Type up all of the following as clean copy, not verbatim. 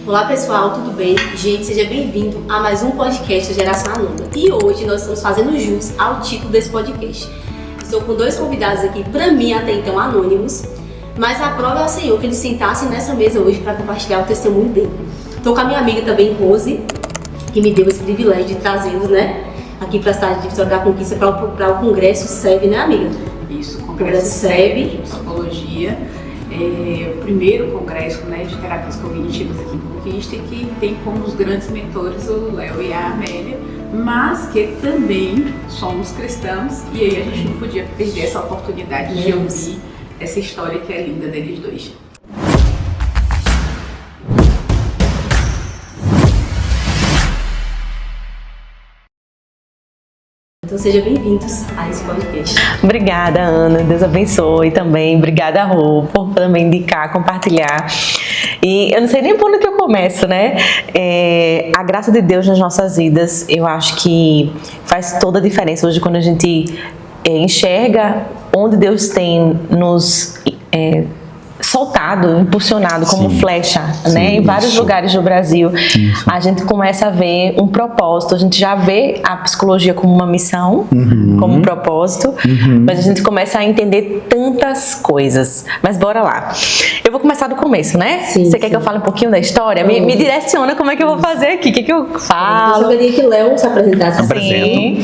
Olá pessoal, tudo bem? Gente, seja bem-vindo a mais um podcast Geração Anônima. E hoje nós estamos fazendo jus ao título desse podcast. Estou com dois convidados aqui, para mim até então anônimos, mas a prova é o Senhor que eles sentassem nessa mesa hoje para compartilhar o testemunho dele. Estou com a minha amiga também, Rose, que me deu esse privilégio de trazê-los, né, aqui para a cidade de Vitória da Conquista para o Congresso SEB, né, amiga? Isso, o Congresso SEB de Psicologia. É o primeiro congresso, né, de terapias cognitivas aqui em Conquista, e que tem como os grandes mentores o Léo e a Amélia, mas que também somos cristãos, e aí a gente não podia perder essa oportunidade de ouvir essa história que é linda deles dois. Então sejam bem-vindos a esse podcast. Obrigada, Ana. Deus abençoe também. Obrigada, Rô, por também indicar, compartilhar. E eu não sei nem por onde que eu começo, né? A graça de Deus nas nossas vidas, eu acho que faz toda a diferença hoje quando a gente enxerga onde Deus tem nos soltado, impulsionado como flecha, né? Em vários lugares do Brasil, a gente começa a ver um propósito. A gente já vê a psicologia como uma missão, como um propósito, mas a gente começa a entender tantas coisas. Mas bora lá. Eu vou começar do começo, né? Você quer que eu fale um pouquinho da história? Me direciona como é que eu vou fazer aqui, o que eu falo. Eu queria que o Léo se apresentasse assim.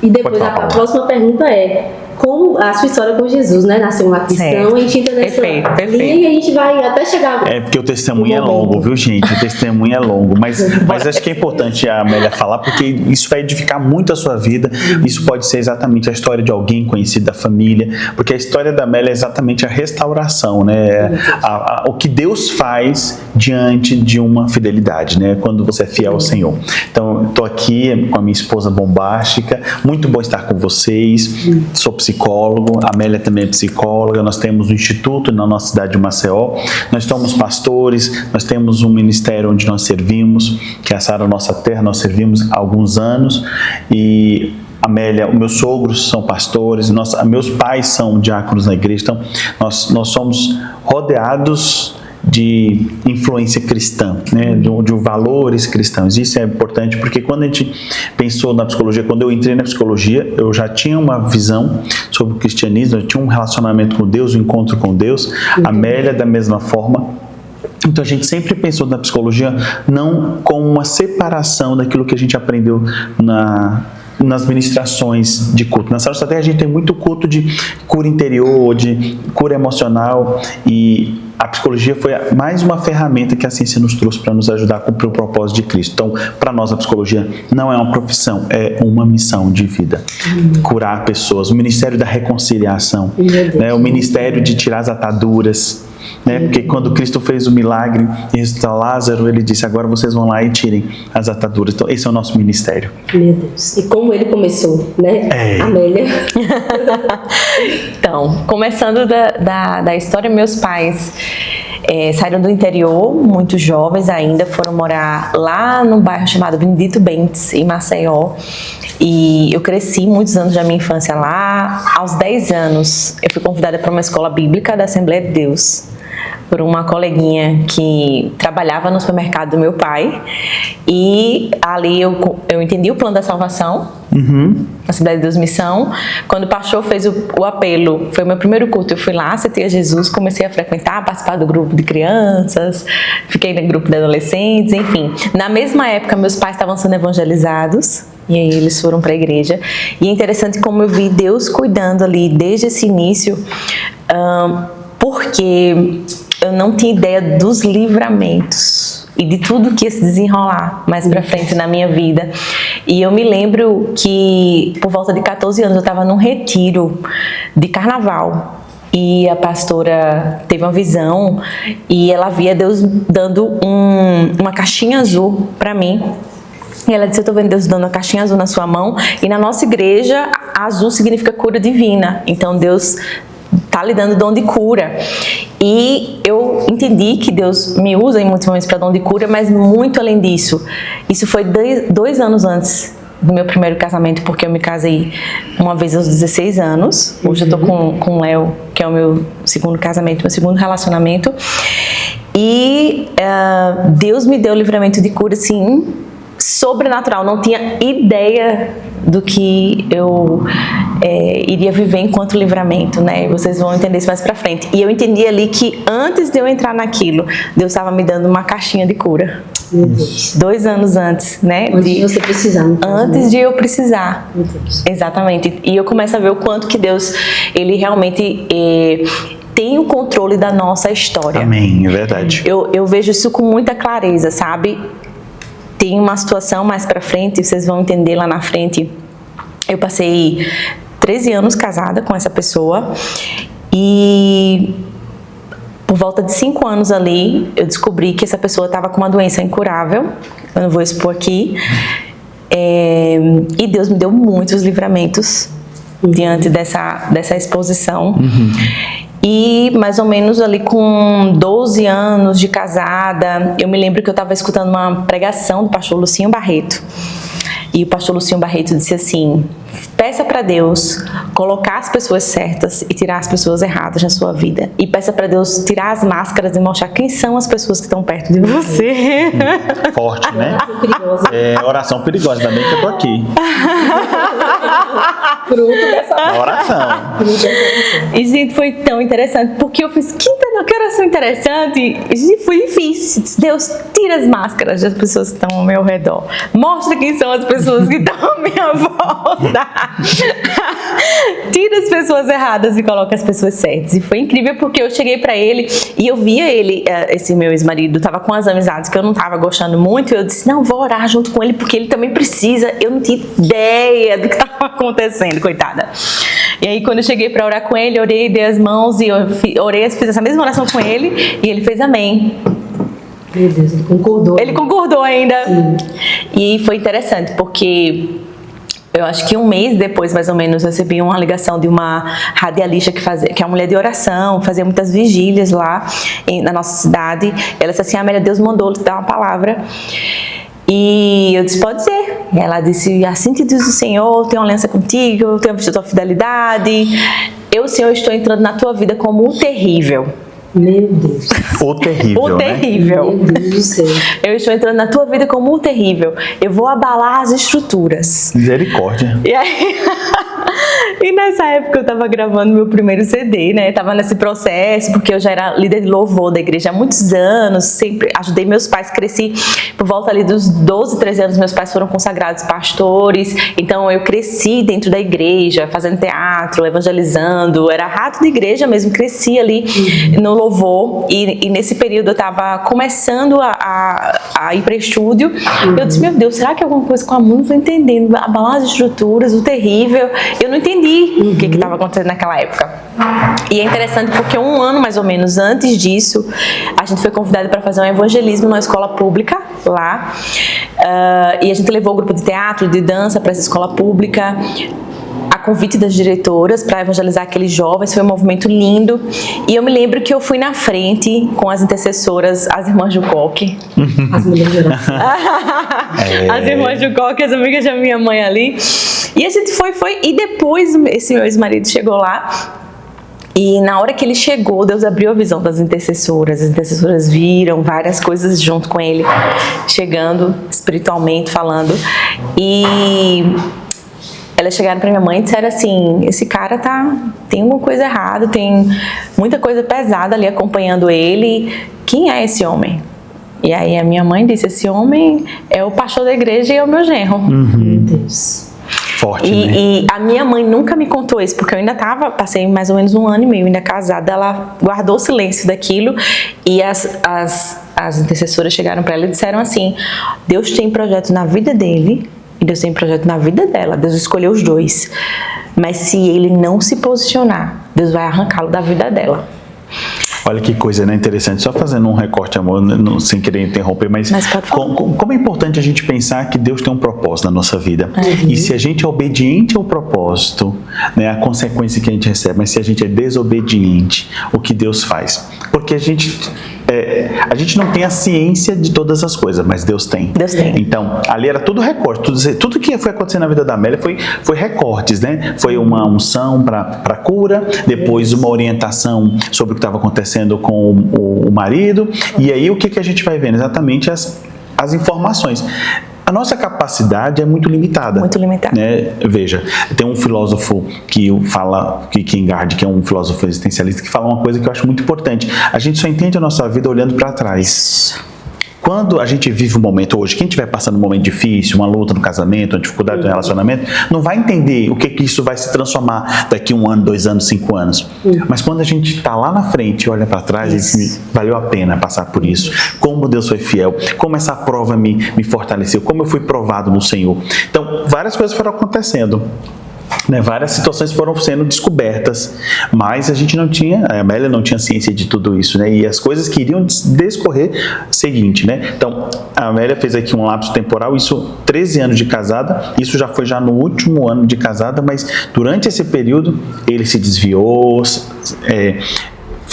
E depois a próxima pergunta é: como a sua história com Jesus, né? Nasceu uma cristão, a gente entra nessa linha e a gente vai até chegar. É porque o testemunho é longo, viu, gente? O testemunho é longo, mas acho que é importante a Amélia falar, porque isso vai edificar muito a sua vida. Isso pode ser exatamente a história de alguém conhecido da família, porque a história da Amélia é exatamente a restauração, né? O que Deus faz diante de uma fidelidade, né? Quando você é fiel ao Senhor. Então, estou aqui com a minha esposa bombástica, muito bom estar com vocês. Sou psicólogo, a Amélia também é psicóloga, nós temos um instituto na nossa cidade de Maceió, nós somos pastores, nós temos um ministério onde nós servimos, que é a Sara Nossa Terra, nós servimos há alguns anos, e Amélia, os meus sogros são pastores, meus pais são diáconos na igreja, então nós somos rodeados de influência cristã, né? de valores cristãos. Isso é importante porque quando a gente pensou na psicologia, quando eu entrei na psicologia, eu já tinha uma visão sobre o cristianismo, eu tinha um relacionamento com Deus, um encontro com Deus. A Amélia da mesma forma. Então a gente sempre pensou na psicologia não como uma separação daquilo que a gente aprendeu nas ministrações de culto. Na Sara Nossa Terra a gente tem muito culto de cura interior, de cura emocional, e a psicologia foi mais uma ferramenta que a ciência nos trouxe para nos ajudar a cumprir o propósito de Cristo. Então, para nós a psicologia não é uma profissão, é uma missão de vida. Curar pessoas, o ministério da reconciliação, né? O ministério de tirar as ataduras, né? Porque quando Cristo fez o milagre e ressuscitou Lázaro, ele disse: agora vocês vão lá e tirem as ataduras. Então esse é o nosso ministério. Meu Deus, e como ele começou, né? Amélia. Então, começando da história, meus pais saíram do interior, muito jovens ainda, foram morar lá no bairro chamado Benedito Bentes, em Maceió. E eu cresci muitos anos da minha infância lá. Aos 10 anos, eu fui convidada para uma escola bíblica da Assembleia de Deus, por uma coleguinha que trabalhava no supermercado do meu pai. E ali eu entendi o plano da salvação, Assembleia de Deus Missão. Quando o pastor fez o apelo, foi o meu primeiro culto, eu fui lá, aceitei a Jesus, comecei a frequentar, participar do grupo de crianças, fiquei no grupo de adolescentes, enfim. Na mesma época, meus pais estavam sendo evangelizados, e aí eles foram para a igreja. E é interessante como eu vi Deus cuidando ali desde esse início, porque eu não tinha ideia dos livramentos e de tudo que ia se desenrolar mais pra frente na minha vida. E eu me lembro que por volta de 14 anos eu estava num retiro de carnaval e a pastora teve uma visão e ela via Deus dando uma caixinha azul para mim. E ela disse: eu estou vendo Deus dando uma caixinha azul na sua mão, e na nossa igreja azul significa cura divina, então Deus está lhe dando dom de cura. E eu entendi que Deus me usa em muitos momentos para dom de cura, mas muito além disso. Isso foi 2 anos antes do meu primeiro casamento, porque eu me casei uma vez aos 16 anos. Hoje eu tô com o Léo, que é o meu segundo casamento, meu segundo relacionamento. E Deus me deu livramento de cura, assim, sobrenatural. Não tinha ideia do que eu iria viver enquanto livramento, né? Vocês vão entender isso mais pra frente. E eu entendi ali que antes de eu entrar naquilo, Deus estava me dando uma caixinha de cura. Meu Deus. 2 anos antes, né? Antes de você precisar. Antes de eu precisar. Meu Deus. Exatamente. E eu começo a ver o quanto que Deus, ele realmente tem o controle da nossa história. Amém, é verdade. Eu vejo isso com muita clareza, sabe? Tem uma situação mais pra frente, vocês vão entender lá na frente. Eu passei 13 anos casada com essa pessoa e por volta de 5 anos ali, eu descobri que essa pessoa estava com uma doença incurável. Eu não vou expor aqui. E Deus me deu muitos livramentos diante dessa exposição. E mais ou menos ali com 12 anos de casada, eu me lembro que eu estava escutando uma pregação do pastor Lucinho Barreto. E o pastor Lucinho Barreto disse assim: peça para Deus colocar as pessoas certas e tirar as pessoas erradas na sua vida. E peça para Deus tirar as máscaras e mostrar quem são as pessoas que estão perto de você. Forte, né? Perigosa. Oração perigosa, ainda bem que eu tô aqui. Fruto dessa Oração. E, gente, foi tão interessante, porque eu fiz, que oração interessante, e fui e fiz. Deus, tira as máscaras das pessoas que estão ao meu redor. Mostra quem são as pessoas que estão à minha volta. Tira as pessoas erradas e coloca as pessoas certas. E foi incrível, porque eu cheguei pra ele e eu via ele, esse meu ex-marido, tava com as amizades que eu não tava gostando muito, e eu disse, não, vou orar junto com ele, porque ele também precisa. Eu não tinha ideia do que estava acontecendo, coitada. E aí, quando eu cheguei para orar com ele, orei, dei as mãos e eu fiz essa mesma oração com ele, e ele fez amém. Meu Deus, ele concordou. Ele concordou ainda. Sim. E foi interessante, porque eu acho que um mês depois, mais ou menos, eu recebi uma ligação de uma radialista que é uma mulher de oração, fazia muitas vigílias lá na nossa cidade. Ela disse assim, Amélia, Deus mandou lhe dar uma palavra. E eu disse, pode ser. E ela disse, assim te diz o Senhor, tenho uma aliança contigo, tenho visto a tua fidelidade. Eu, Senhor, estou entrando na tua vida como o terrível. Meu Deus. O terrível, O terrível. Meu Deus do céu. Eu estou entrando na tua vida como o terrível. Eu vou abalar as estruturas. Misericórdia. E aí... E nessa época eu tava gravando meu primeiro CD, né? Tava nesse processo, porque eu já era líder de louvor da igreja há muitos anos, sempre ajudei meus pais, cresci por volta ali dos 12, 13 anos, meus pais foram consagrados pastores, então eu cresci dentro da igreja, fazendo teatro, evangelizando, era rato de igreja mesmo, cresci ali no louvor, e nesse período eu tava começando a ir para estúdio. Eu disse, meu Deus, será que é alguma coisa com a mão? Não tô entendendo, abalar as estruturas, o terrível. Eu não entendi o que estava acontecendo naquela época. E é interessante porque um ano mais ou menos antes disso, a gente foi convidado para fazer um evangelismo numa escola pública lá. E a gente levou o grupo de teatro, de dança para essa escola pública, a convite das diretoras para evangelizar aqueles jovens. Foi um movimento lindo. E eu me lembro que eu fui na frente com as intercessoras, as irmãs do Coque. As mulheres de oração. As irmãs do Coque, as amigas da minha mãe ali. E a gente foi. E depois esse meu ex-marido chegou lá. E na hora que ele chegou, Deus abriu a visão das intercessoras. As intercessoras viram várias coisas junto com ele, chegando espiritualmente, falando. E elas chegaram pra minha mãe e disseram assim, esse cara tem uma coisa errada, tem muita coisa pesada ali acompanhando ele. Quem é esse homem? E aí a minha mãe disse, esse homem é o pastor da igreja e é o meu genro. Meu Deus. Forte, né? E a minha mãe nunca me contou isso, porque eu ainda passei mais ou menos 1 ano e meio ainda casada. Ela guardou o silêncio daquilo, e as intercessoras chegaram para ela e disseram assim, Deus tem projeto na vida dele e Deus tem projeto na vida dela. Deus escolheu os dois, mas se ele não se posicionar, Deus vai arrancá-lo da vida dela. Olha que coisa, né, interessante. Só fazendo um recorte, amor, sem querer interromper, mas como é importante a gente pensar que Deus tem um propósito na nossa vida. E se a gente é obediente ao propósito, né, a consequência que a gente recebe, mas se a gente é desobediente, o que Deus faz? Porque a gente a gente não tem a ciência de todas as coisas, mas Deus tem. Deus tem. Então, ali era tudo recorte, tudo que foi acontecendo na vida da Amélia foi recortes, né? Foi uma unção para cura, depois uma orientação sobre o que estava acontecendo com o marido, e aí o que a gente vai vendo? Exatamente as informações. A nossa capacidade é muito limitada. Muito limitada. Né? Veja, tem um filósofo que fala, Kierkegaard, que é um filósofo existencialista, que fala uma coisa que eu acho muito importante. A gente só entende a nossa vida olhando para trás. Quando a gente vive um momento hoje, quem estiver passando um momento difícil, uma luta no casamento, uma dificuldade no relacionamento, não vai entender o que isso vai se transformar daqui 1 ano, 2 anos, 5 anos. Mas quando a gente está lá na frente e olha para trás, diz, valeu a pena passar por isso. Como Deus foi fiel, como essa prova me fortaleceu, como eu fui provado no Senhor. Então, várias coisas foram acontecendo. Né, várias situações foram sendo descobertas, mas a Amélia não tinha ciência de tudo isso, né, e as coisas que iriam descorrer seguinte, né, então a Amélia fez aqui um lapso temporal, isso 13 anos de casada, isso já foi no último ano de casada, mas durante esse período ele se desviou,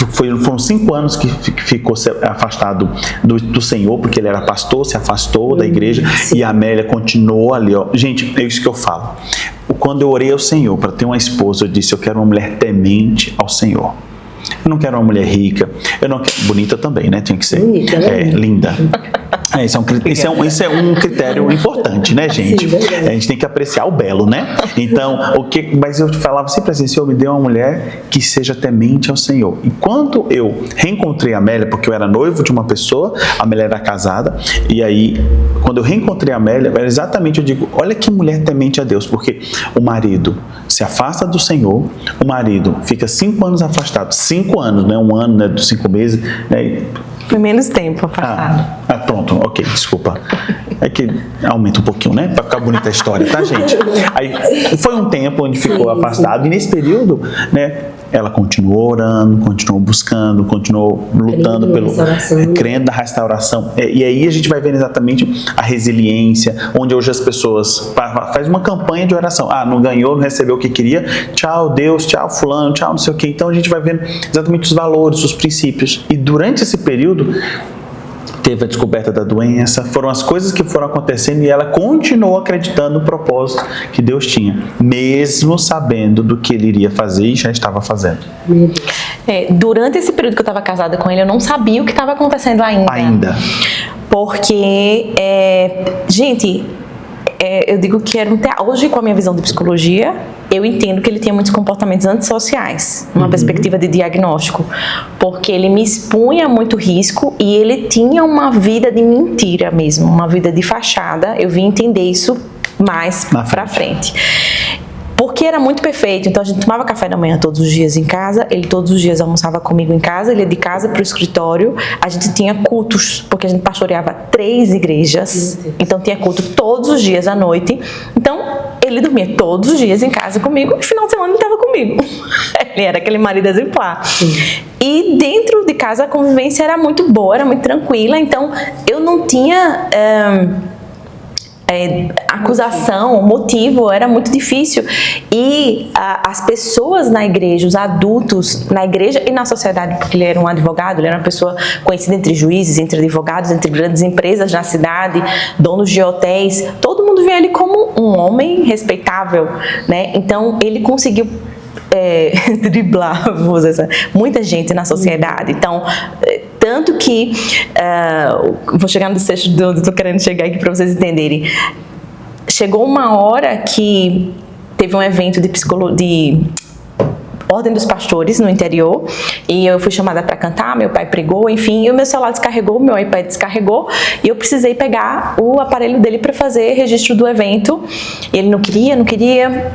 foram 5 anos que ficou afastado do Senhor, porque ele era pastor, se afastou da igreja, e a Amélia continuou ali, ó. Gente, é isso que eu falo. Quando eu orei ao Senhor para ter uma esposa, eu disse, eu quero uma mulher temente ao Senhor. Eu não quero uma mulher rica, eu não quero, bonita também, né? Tinha que ser bonita, né? Linda. Isso é um critério importante, né, gente? Sim, a gente tem que apreciar o belo, né? Então, mas eu falava sempre assim, Senhor, me dê uma mulher que seja temente ao Senhor. E quando eu reencontrei a Amélia, porque eu era noivo de uma pessoa, a Amélia era casada, e aí, quando eu reencontrei a Amélia, era exatamente, eu digo, olha que mulher temente a Deus, porque o marido se afasta do Senhor, o marido fica 5 anos afastado, 5 anos, né? 1 ano, né? 5 meses, né? Foi menos tempo afastado. Pronto, ok, desculpa. É que aumenta um pouquinho, né? Pra ficar bonita a história, tá, gente? Aí foi um tempo onde ficou afastado, e nesse período, né? Ela continuou orando, continuou buscando, continuou lutando crendo na restauração. E aí a gente vai vendo exatamente a resiliência, onde hoje as pessoas faz uma campanha de oração. Não ganhou, não recebeu o que queria. Tchau, Deus, tchau, fulano, tchau, não sei o quê. Então a gente vai vendo exatamente os valores, os princípios. E durante esse período, teve a descoberta da doença, foram as coisas que foram acontecendo e ela continuou acreditando no propósito que Deus tinha, mesmo sabendo do que ele iria fazer e já estava fazendo. Durante esse período que eu estava casada com ele, eu não sabia o que estava acontecendo ainda. Porque, gente, eu digo que era hoje, com a minha visão de psicologia, eu entendo que ele tinha muitos comportamentos antissociais, numa perspectiva de diagnóstico, porque ele me expunha a muito risco e ele tinha uma vida de mentira mesmo, uma vida de fachada. Eu vim entender isso mais pra frente. Porque era muito perfeito, então a gente tomava café da manhã todos os dias em casa, ele todos os dias almoçava comigo em casa, ele ia de casa para o escritório, a gente tinha cultos, porque a gente pastoreava 3 igrejas, então tinha culto todos os dias à noite, então ele dormia todos os dias em casa comigo, e no final de semana ele estava comigo, ele era aquele marido exemplar. E dentro de casa a convivência era muito boa, era muito tranquila, então eu não tinha... acusação, motivo, era muito difícil. E as pessoas na igreja, os adultos na igreja e na sociedade, porque ele era um advogado, ele era uma pessoa conhecida entre juízes, entre advogados, entre grandes empresas na cidade, donos de hotéis, todo mundo via ele como um homem respeitável, né? Então ele conseguiu driblar muita gente na sociedade. Então, tanto que vou chegar no sexto de onde estou querendo chegar aqui para vocês entenderem. Chegou uma hora que teve um evento de Ordem dos Pastores no interior, e eu fui chamada para cantar, meu pai pregou, enfim, e o meu celular descarregou, meu iPad descarregou, e eu precisei pegar o aparelho dele para fazer registro do evento. Ele não queria.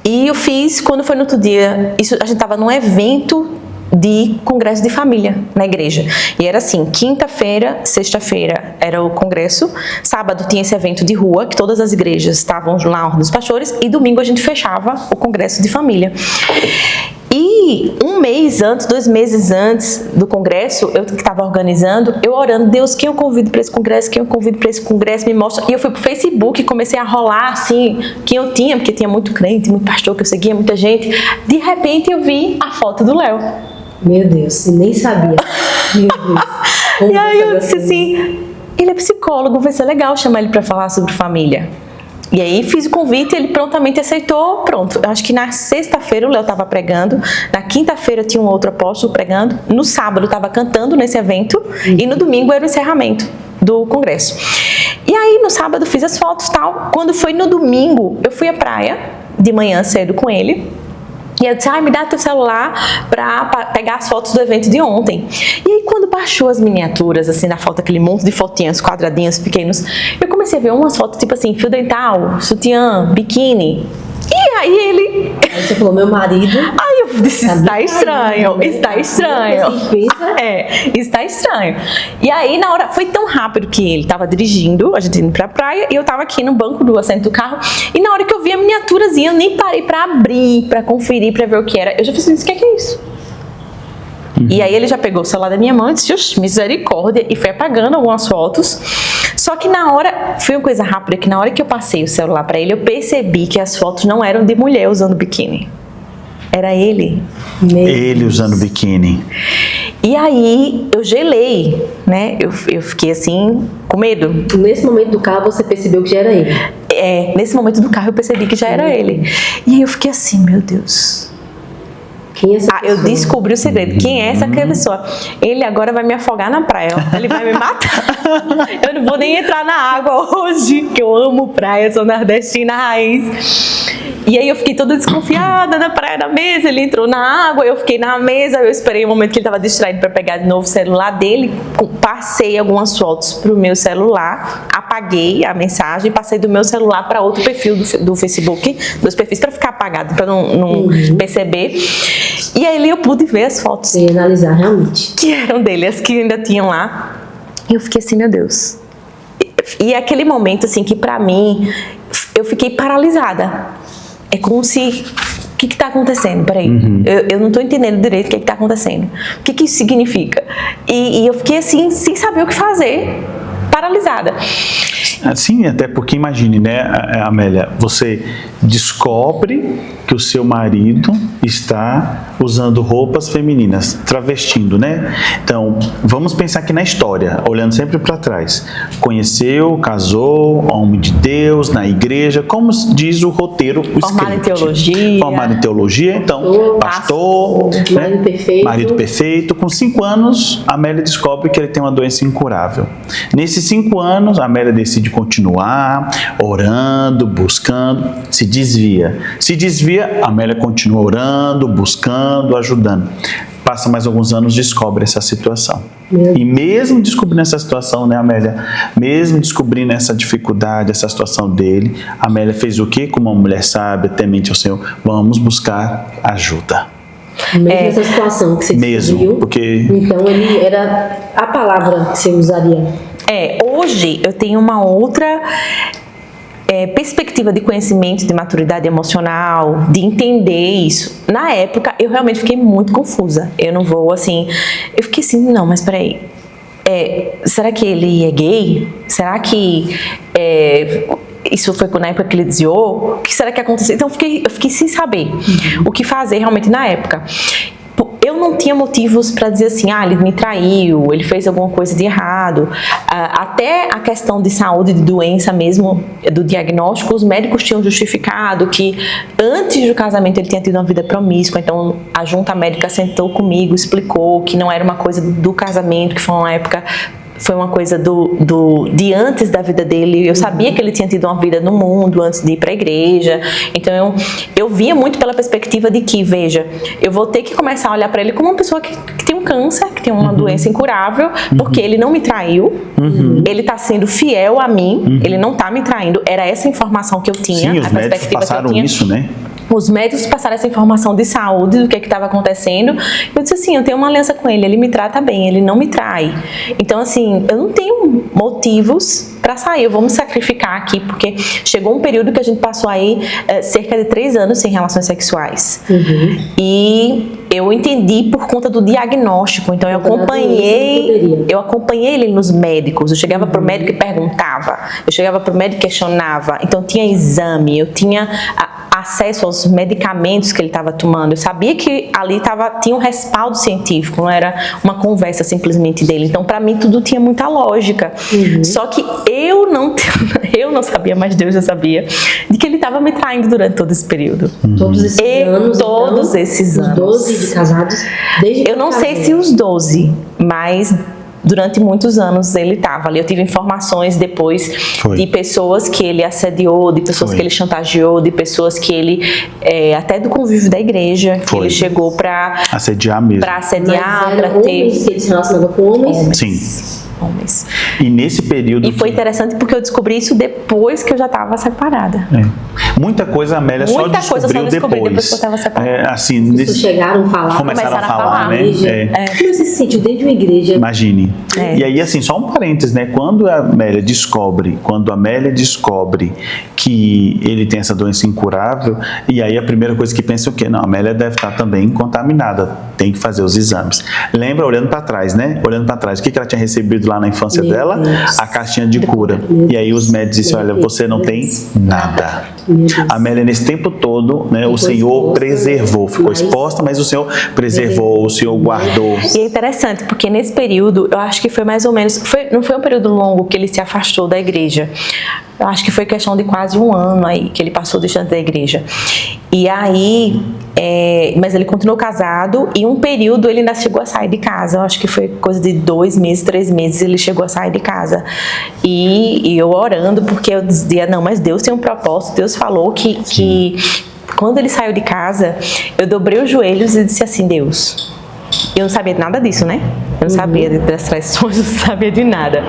E eu fiz, quando foi no outro dia, a gente estava num evento de congresso de família na igreja. E era assim, quinta-feira, sexta-feira era o congresso, sábado tinha esse evento de rua, que todas as igrejas estavam lá, Ordem dos Pastores, e domingo a gente fechava o congresso de família. E 1 mês antes, 2 meses antes do congresso, eu que estava organizando, eu orando, Deus, quem eu convido para esse congresso, quem eu convido para esse congresso, me mostra. E eu fui pro Facebook e comecei a rolar, assim, quem eu tinha, porque tinha muito crente, muito pastor que eu seguia, muita gente. De repente eu vi a foto do Léo. Meu Deus, nem sabia. Meu Deus. E aí eu disse assim, ele é psicólogo, vai ser legal chamar ele para falar sobre família. E aí fiz o convite, ele prontamente aceitou, pronto. Eu acho que na sexta-feira o Léo estava pregando, na quinta-feira tinha um outro apóstolo pregando, no sábado estava cantando nesse evento e no domingo era o encerramento do congresso. E aí no sábado fiz as fotos e tal. Quando foi no domingo, eu fui à praia de manhã cedo com ele. E eu disse, me dá teu celular pra pegar as fotos do evento de ontem. E aí quando baixou as miniaturas, assim, na foto, aquele monte de fotinhas, quadradinhos pequenos, eu comecei a ver umas fotos tipo assim, fio dental, sutiã, biquíni. E aí ele... Aí você falou, meu marido... Aí eu disse, está estranho, está estranho. Está estranho. E aí na hora, foi tão rápido que ele estava dirigindo, a gente indo pra praia, e eu estava aqui no banco do assento do carro, e na hora que eu vi a miniaturazinha, eu nem parei pra abrir, pra conferir, pra ver o que era. Eu já fiz assim, o que é isso? E aí ele já pegou o celular da minha mãe e disse, misericórdia, e foi apagando algumas fotos. Só que na hora, foi uma coisa rápida, que na hora que eu passei o celular pra ele, eu percebi que as fotos não eram de mulher usando biquíni. Era ele. Ele usando biquíni. E aí eu gelei, né? Eu fiquei assim, com medo. Nesse momento do carro você percebeu que já era ele? Nesse momento do carro eu percebi que já era ele. E aí eu fiquei assim, meu Deus... Quem é essa pessoa? Eu descobri o segredo. Quem é essa pessoa? Ele agora vai me afogar na praia. Ele vai me matar. Eu não vou nem entrar na água hoje, que eu amo praia, sou nordestina raiz. E aí eu fiquei toda desconfiada na praia, na mesa. Ele entrou na água, eu fiquei na mesa. Eu esperei o momento que ele estava distraído para pegar de novo o celular dele. Passei algumas fotos pro meu celular, apaguei a mensagem, passei do meu celular para outro perfil do Facebook, dos perfis, para ficar apagado, para não perceber. E aí eu pude ver as fotos. E analisar realmente. Que eram dele, as que ainda tinham lá. E eu fiquei assim, meu Deus. E aquele momento, assim, que pra mim, eu fiquei paralisada. É como se... O que está acontecendo? Peraí. Eu não estou entendendo direito o que está acontecendo. O que isso significa? E eu fiquei assim, sem saber o que fazer. Paralisada. Sim, até porque imagine, né, Amélia, você descobre que o seu marido está usando roupas femininas, travestindo, né? Então, vamos pensar aqui na história, olhando sempre para trás. Conheceu, casou, homem de Deus, na igreja, como diz o roteiro, o formado em teologia. Formado em teologia, então, pastor, né? Marido perfeito. Marido perfeito. Com 5 anos, a Amélia descobre que ele tem uma doença incurável. Nesses 5 anos, a Amélia decide continuar orando, buscando, se desvia. Se desvia, a Amélia continua orando, buscando, ajudando. Passa mais alguns anos, descobre essa situação. E mesmo descobrindo essa situação, né, Amélia? Mesmo descobrindo essa dificuldade, essa situação dele, a Amélia fez o quê? Como uma mulher sábia, temente ao Senhor, vamos buscar ajuda. Mesmo nessa situação que você descobriu, porque... então ele era a palavra que você usaria. Hoje eu tenho uma outra perspectiva de conhecimento, de maturidade emocional, de entender isso. Na época eu realmente fiquei muito confusa. Eu não vou assim... Eu fiquei assim, não, mas peraí. Será que ele é gay? Será que... isso foi na época que ele desviou? O que será que aconteceu? Então eu fiquei sem saber o que fazer realmente na época. Eu não tinha motivos para dizer assim, ele me traiu, ele fez alguma coisa de errado. Até a questão de saúde, de doença mesmo, do diagnóstico, os médicos tinham justificado que antes do casamento ele tinha tido uma vida promíscua. Então a junta médica sentou comigo, explicou que não era uma coisa do casamento, que foi uma época... Foi uma coisa de antes da vida dele. Eu sabia que ele tinha tido uma vida no mundo antes de ir para a igreja. Então eu via muito pela perspectiva de que, veja, eu vou ter que começar a olhar para ele como uma pessoa que tem um câncer, que tem uma doença incurável, porque ele não me traiu, ele está sendo fiel a mim, ele não está me traindo. Era essa informação que eu tinha. Sim, os médicos passaram isso, né? Os médicos passaram essa informação de saúde, do que estava acontecendo. Eu disse assim, eu tenho uma aliança com ele me trata bem, ele não me trai. Então, assim, eu não tenho motivos para sair, eu vou me sacrificar aqui, porque chegou um período que a gente passou aí cerca de 3 anos sem relações sexuais. E eu entendi por conta do diagnóstico, então eu acompanhei ele nos médicos, eu chegava para o médico e perguntava, eu chegava para o médico e questionava, então tinha exame, eu tinha acesso aos medicamentos que ele estava tomando. Eu sabia que ali tinha um respaldo científico, não era uma conversa simplesmente dele. Então, para mim, tudo tinha muita lógica. Só que eu não sabia, mas Deus já sabia, de que ele estava me traindo durante todo esse período. Todos esses anos, todos então, esses os anos. 12 de casados, desde que Eu não sei se os 12, mas durante muitos anos ele estava ali. Eu tive informações depois de pessoas que ele assediou, de pessoas que ele chantageou, de pessoas que ele, até do convívio da igreja, que ele chegou para assediar mesmo. Mas para eram ter homens que ele se relacionava com homens? Sim. homens. E nesse período... E foi interessante porque eu descobri isso depois que eu já estava separada. Muita coisa a Amélia só descobriu depois que eu estava separada. Assim, Vocês chegaram a falar? começaram a falar, né? Como você se sentiu dentro de uma igreja? Imagine. E aí, assim, só um parênteses, né? Quando a Amélia descobre que ele tem essa doença incurável, e aí a primeira coisa que pensa é o quê? Não, a Amélia deve estar também contaminada, tem que fazer os exames. Lembra, olhando para trás, né? Olhando para trás, o que ela tinha recebido lá na infância dela? Deus. A caixinha de cura. E aí os médicos disseram, olha, você não tem nada. A Amélia, nesse tempo todo, né, o Senhor preservou. Ficou exposta, mas o Senhor preservou, o Senhor guardou. E é interessante, porque nesse período, eu acho que foi mais ou menos... não foi um período longo que ele se afastou da igreja. Eu acho que foi questão de quase um ano aí que ele passou distante da igreja. E aí... mas ele continuou casado e um período ele ainda chegou a sair de casa. Eu acho que foi coisa de 2 meses, 3 meses ele chegou a sair de casa. E eu orando, porque eu dizia, não, mas Deus tem um propósito. Deus falou que quando ele saiu de casa, eu dobrei os joelhos e disse assim, Deus... Eu não sabia de nada disso, né? Eu não sabia das traições, eu não sabia de nada.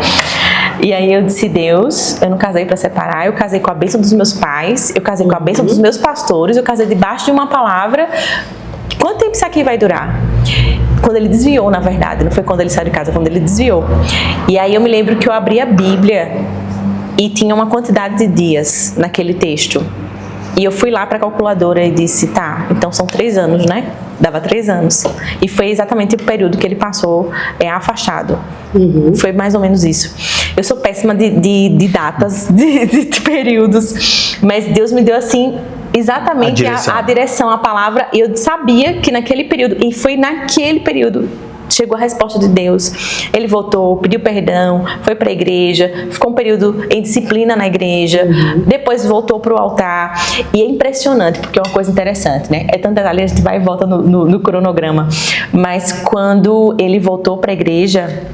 E aí eu disse, Deus, eu não casei para separar, eu casei com a bênção dos meus pais, eu casei com a bênção dos meus pastores, eu casei debaixo de uma palavra. Quanto tempo isso aqui vai durar? Quando ele desviou, na verdade, não foi quando ele saiu de casa, quando ele desviou. E aí eu me lembro que eu abri a Bíblia e tinha uma quantidade de dias naquele texto. E eu fui lá para a calculadora e disse, tá, então são 3 anos, né? Dava 3 anos. E foi exatamente o período que ele passou afastado. Foi mais ou menos isso. Eu sou péssima de datas, de períodos, mas Deus me deu assim exatamente a direção, a palavra, e eu sabia que naquele período, e foi naquele período, chegou a resposta de Deus. Ele voltou, pediu perdão, foi para a igreja, ficou um período em disciplina na igreja, depois voltou para o altar. E é impressionante, porque é uma coisa interessante, né? É tanto detalhe, a gente vai e volta no cronograma. Mas quando ele voltou para a igreja,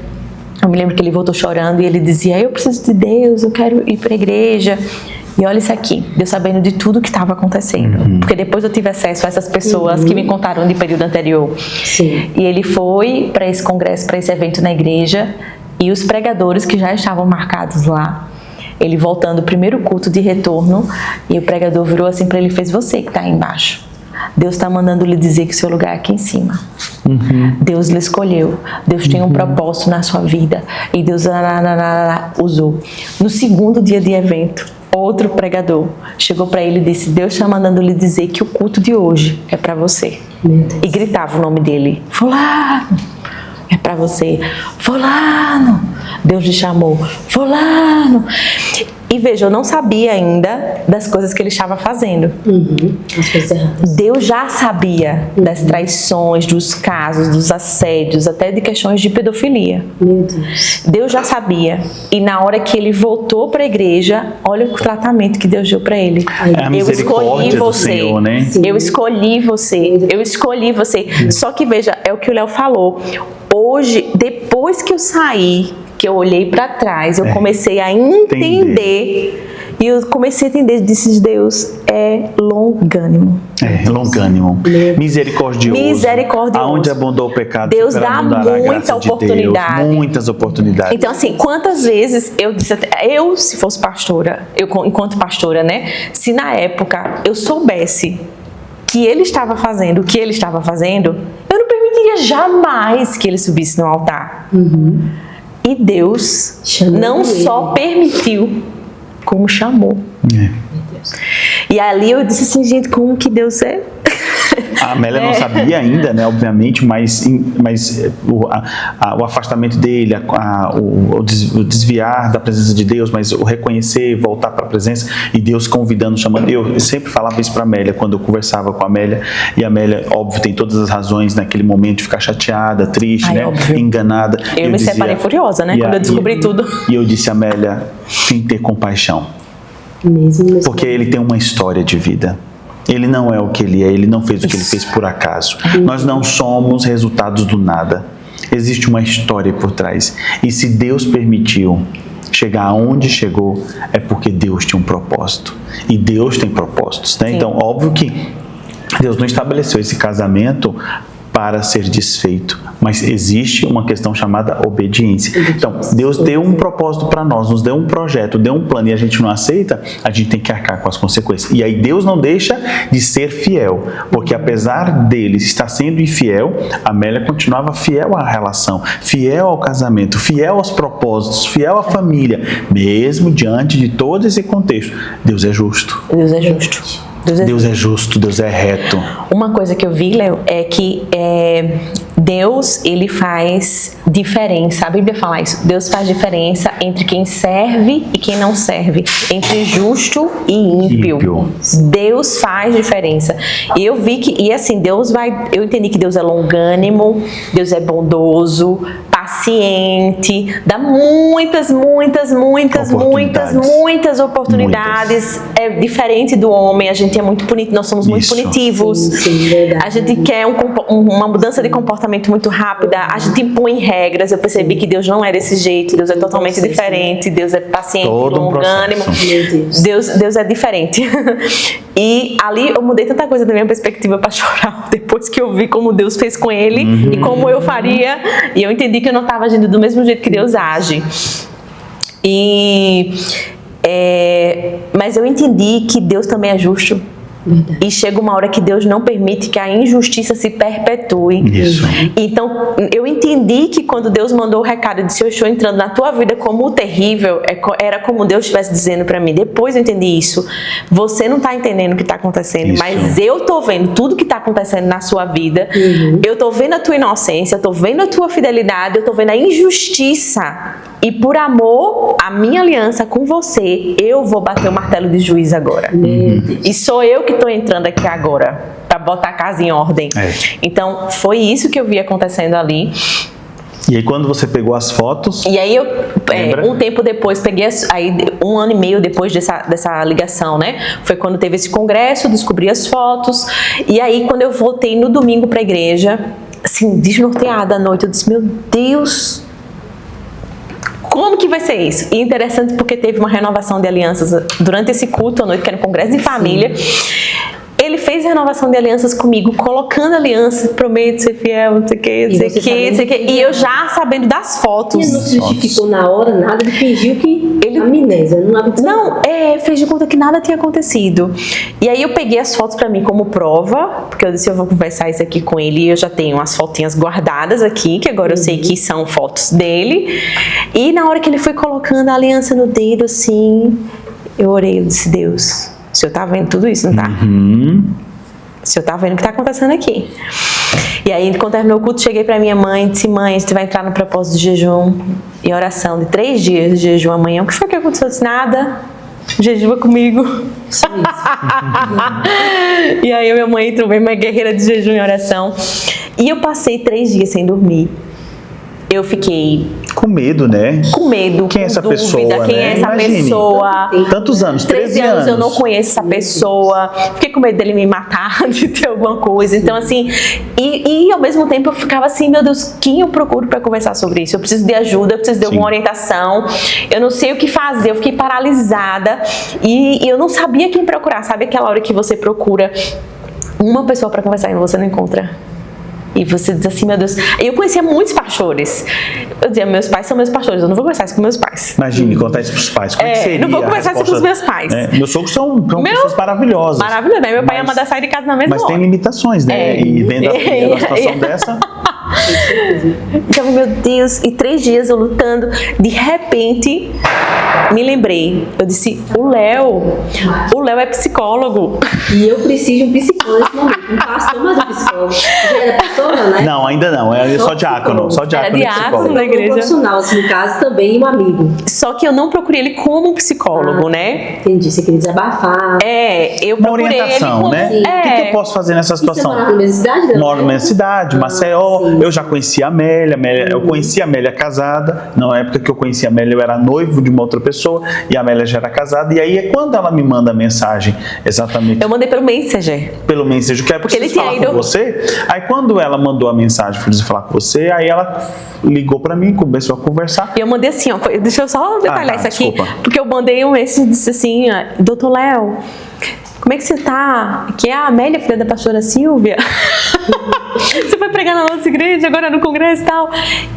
eu me lembro que ele voltou chorando e ele dizia, eu preciso de Deus, eu quero ir para a igreja. E olha isso aqui, Deus sabendo de tudo que estava acontecendo. Porque depois eu tive acesso a essas pessoas que me contaram de período anterior. Sim. E ele foi para esse congresso, para esse evento na igreja, e os pregadores que já estavam marcados lá, ele voltando o primeiro culto de retorno, e o pregador virou assim para ele e fez, você que está aí embaixo, Deus está mandando lhe dizer que o seu lugar é aqui em cima. Deus lhe escolheu. Deus tem um propósito na sua vida. E Deus usou. No segundo dia de evento, outro pregador chegou para ele e disse, Deus está mandando lhe dizer que o culto de hoje é para você. E gritava o nome dele. Fulano, é para você. Fulano, Deus lhe chamou. Fulano. E veja, eu não sabia ainda das coisas que ele estava fazendo. As coisas erradas. Deus já sabia das traições, dos casos, dos assédios, até de questões de pedofilia. Meu Deus. Deus já sabia. E na hora que ele voltou para a igreja, olha o tratamento que Deus deu para ele. Eu escolhi você. Senhor, né? Eu escolhi você. Eu escolhi você. Só que veja, é o que o Léo falou. Hoje, depois que eu saí, que eu olhei para trás, eu comecei a entender. E eu comecei a entender, disse Deus, é longânimo. É longânimo. Misericordioso. Misericordioso. Aonde abundou o pecado, Deus dá muita oportunidade. De Deus, muitas oportunidades. Então, assim, quantas vezes eu disse, se fosse pastora, enquanto pastora, né? Se na época eu soubesse que ele estava fazendo o que ele estava fazendo, eu não permitiria jamais que ele subisse no altar. E Deus não só permitiu, como chamou. E ali eu disse assim, gente, como que Deus é A Amélia não sabia ainda, né, obviamente, mas o afastamento dele, o desviar da presença de Deus, mas o reconhecer, voltar para a presença, e Deus convidando, chamando. Eu sempre falava isso para a Amélia, quando eu conversava com a Amélia, e a Amélia, óbvio, tem todas as razões naquele momento de ficar chateada, triste, né, óbvio, enganada. Eu me separei furiosa, né, quando eu descobri tudo. E eu disse, Amélia, tem que ter compaixão. Mesmo. Porque ele tem uma história de vida. Ele não é o que ele é, ele não fez o que ele fez por acaso. Nós não somos resultados do nada. Existe uma história por trás. E se Deus permitiu chegar aonde chegou, é porque Deus tinha um propósito. E Deus tem propósitos, né? Então, óbvio que Deus não estabeleceu esse casamento para ser desfeito, mas existe uma questão chamada obediência. Então, Deus deu um propósito para nós, nos deu um projeto, deu um plano, e a gente não aceita, a gente tem que arcar com as consequências. E aí Deus não deixa de ser fiel, porque apesar dele estar sendo infiel, a Amélia continuava fiel à relação, fiel ao casamento, fiel aos propósitos, fiel à família, mesmo diante de todo esse contexto. Deus é justo. Deus é justo. Deus é justo, Deus é reto. Uma coisa que eu vi, Léo, é que Deus, ele faz diferença. A Bíblia fala isso. Deus faz diferença entre quem serve e quem não serve. Entre justo e ímpio. Deus faz diferença. E eu vi que, e assim, eu entendi que Deus é longânimo, Deus é bondoso, paciente, dá muitas oportunidades. É diferente do homem, a gente é muito punitivo, nós somos muito punitivos. Sim, a gente quer uma mudança de comportamento muito rápida, a gente impõe regras. Eu percebi que Deus não é desse jeito, Deus é totalmente diferente, Deus é paciente, longânimo, Deus é diferente. E ali eu mudei tanta coisa da minha perspectiva para chorar, depois que eu vi como Deus fez com ele e como eu faria, e eu entendi que eu não estava agindo do mesmo jeito que Deus age. Mas eu entendi que Deus também é justo. Verdade. E chega uma hora que Deus não permite que a injustiça se perpetue. Isso. Então, eu entendi que quando Deus mandou o recado e disse, eu estou entrando na tua vida como o terrível, era como Deus estivesse dizendo para mim. Depois eu entendi isso. Você não está entendendo o que está acontecendo, isso, mas eu estou vendo tudo que está acontecendo na sua vida. Eu estou vendo a tua inocência, eu estou vendo a tua fidelidade, eu estou vendo a injustiça. E por amor à minha aliança com você, eu vou bater o martelo de juiz agora. E sou eu que estou entrando aqui agora para botar a casa em ordem. Então, foi isso que eu vi acontecendo ali. E aí, quando você pegou as fotos... E aí, um tempo depois, aí 1 ano e meio depois dessa ligação, né? Foi quando teve esse congresso, descobri as fotos. E aí, quando eu voltei no domingo para a igreja, assim, desnorteada à noite, eu disse, meu Deus... Como que vai ser isso? E interessante porque teve uma renovação de alianças durante esse culto à noite, que era um congresso de família. Ele fez renovação de alianças comigo, colocando alianças, prometo ser fiel, não sei o que, não sei o que. E eu já sabendo das fotos. E não se justificou na hora, nada, ele fingiu que... amnésia, não aconteceu nada. Fez de conta que nada tinha acontecido. E aí eu peguei as fotos pra mim como prova, porque eu disse, eu vou conversar isso aqui com ele, e eu já tenho as fotinhas guardadas aqui, que agora eu sei que são fotos dele. E na hora que ele foi colocando a aliança no dedo, assim, eu orei, eu disse, Deus, o Senhor tá vendo tudo isso, não tá? O Senhor tá vendo o que tá acontecendo aqui. E aí, quando terminou o culto, cheguei pra minha mãe e disse, mãe, a gente vai entrar no propósito de jejum e oração de 3 dias de jejum amanhã. O que foi que aconteceu? Eu disse, nada, jejua comigo. E aí, minha mãe entrou bem mais guerreira de jejum e oração. E eu passei 3 dias sem dormir. Eu fiquei... com medo, né? Com medo, quem é essa dúvida, pessoa, quem é essa pessoa? Tantos anos, 13 anos. Eu não conheço essa pessoa. Fiquei com medo dele me matar, de ter alguma coisa. Então, assim, e ao mesmo tempo eu ficava assim, meu Deus, quem eu procuro para conversar sobre isso? Eu preciso de ajuda, eu preciso de alguma orientação. Eu não sei o que fazer, eu fiquei paralisada e eu não sabia quem procurar. Sabe aquela hora que você procura uma pessoa para conversar e você não encontra? E você diz assim, meu Deus... Eu conhecia muitos pastores. Eu dizia, meus pais são meus pastores, eu não vou conversar isso com meus pais. Imagine, contar isso pros pais. Como seria não vou conversar isso com os meus pais. Meus sogros são pessoas maravilhosas. Maravilhoso, né? Meu pai ama dar sair de casa na mesma hora. Mas tem limitações, né? E vendo a situação dessa... Então, meu Deus, e 3 dias eu lutando, de repente, me lembrei. Eu disse, o Léo é psicólogo. E eu preciso de um psicólogo nesse momento. Um pastor, mas um psicólogo. Já era pastora, né? Não, ainda não. É só diácono. Só diácono Era e diácono psicólogo. da igreja. Um profissional, assim, no caso, também um amigo. Só que eu não procurei ele como psicólogo, né? Entendi, você queria desabafar. Eu Uma procurei ele orientação, como... né? O que eu posso fazer nessa E você situação? morava na mesma cidade? Né? Moro na minha cidade, Maceió. sim. Eu já conheci a Amélia. Eu conheci a Amélia casada. Na época que eu conheci a Amélia, eu era noivo de uma outra pessoa e a Amélia já era casada. E aí é quando ela me manda a mensagem, exatamente Eu mandei pelo Messenger. pelo Messenger, que é porque ele falar com você. Aí quando ela mandou a mensagem, preciso falar com você, aí ela ligou pra mim, começou a conversar. E eu mandei assim, ó, deixa eu só detalhar isso aqui, desculpa. porque eu mandei um Messenger e disse assim, doutor Léo, como é que você tá? Que é a Amélia, filha da pastora Silvia. Você foi pregar na nossa igreja, agora no congresso e tal.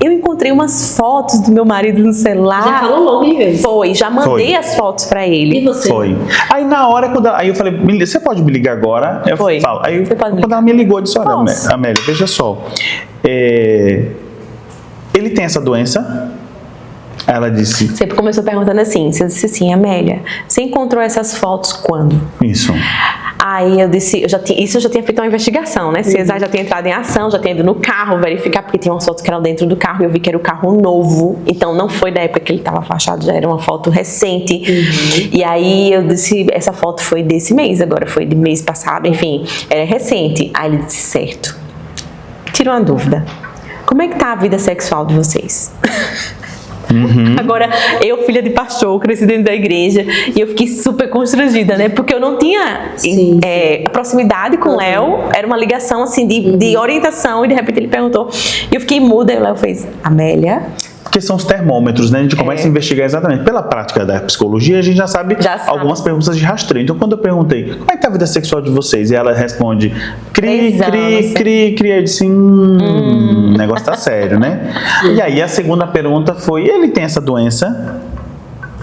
Eu encontrei umas fotos do meu marido no celular. Já falou logo de vez. Já mandei as fotos pra ele. E você? Foi. Aí na hora, aí eu falei, você pode me ligar agora? Eu Foi. falo. Aí Você pode me quando ela me ligou, eu disse, olha, Posso. Amélia, veja só. Ele tem essa doença? Aí ela disse, Sempre começou perguntando assim, você disse assim, Amélia, você encontrou essas fotos quando? isso. Aí eu disse, eu já tinha feito uma investigação, né? CESAR já tinha entrado em ação, já tinha ido no carro verificar, porque tinha umas fotos que eram dentro do carro e eu vi que era o carro novo. Então não foi da época que ele estava fachado, já era uma foto recente. E aí eu disse, essa foto foi desse mês, agora foi de mês passado, enfim, era recente. Aí ele disse, certo. Tira uma dúvida. Como é que tá a vida sexual de vocês? Agora, eu, filha de pastor, cresci dentro da igreja e eu fiquei super constrangida, né? Porque eu não tinha a proximidade com o Léo, era uma ligação assim de orientação e de repente ele perguntou. E eu fiquei muda e o Léo fez, Amélia. Porque são os termômetros, né? A gente começa a investigar exatamente. Pela prática da psicologia, a gente já sabe algumas perguntas de rastreio. Então, quando eu perguntei, como é que tá a vida sexual de vocês? E ela responde, cri. Eu disse, o negócio tá sério, né? E aí, a segunda pergunta foi, ele tem essa doença?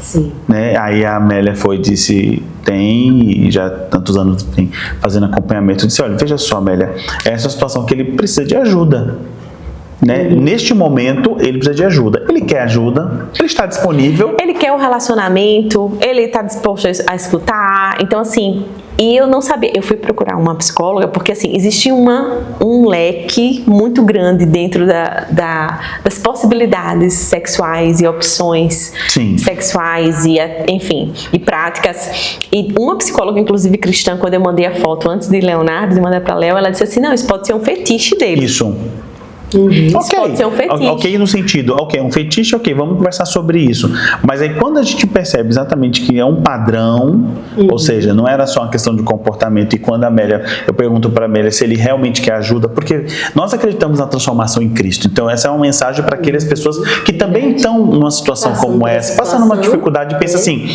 Sim. Né? Aí a Amélia disse, tem, e já há tantos anos tem, fazendo acompanhamento. Eu disse, olha, veja só, Amélia, essa é uma situação que ele precisa de ajuda. Né? Neste momento, ele precisa de ajuda. Ele quer ajuda, ele está disponível. Ele quer um relacionamento, ele está disposto a escutar. Então, assim, e eu não sabia. Eu fui procurar uma psicóloga porque, assim, existe um leque muito grande dentro das possibilidades sexuais e opções sexuais e, enfim, e práticas. E uma psicóloga, inclusive cristã, quando eu mandei a foto antes de Leonardo, de mandar para Léo, ela disse assim, não, isso pode ser um fetiche dele. Isso. Isso pode ser um fetiche. Ok, no sentido, um fetiche, vamos conversar sobre isso. Mas aí quando a gente percebe exatamente que é um padrão, ou seja, não era só uma questão de comportamento, e quando eu pergunto para a Amélia se ele realmente quer ajuda, porque nós acreditamos na transformação em Cristo. Então essa é uma mensagem para aquelas pessoas que também estão numa situação como essa, passando uma dificuldade e pensa assim,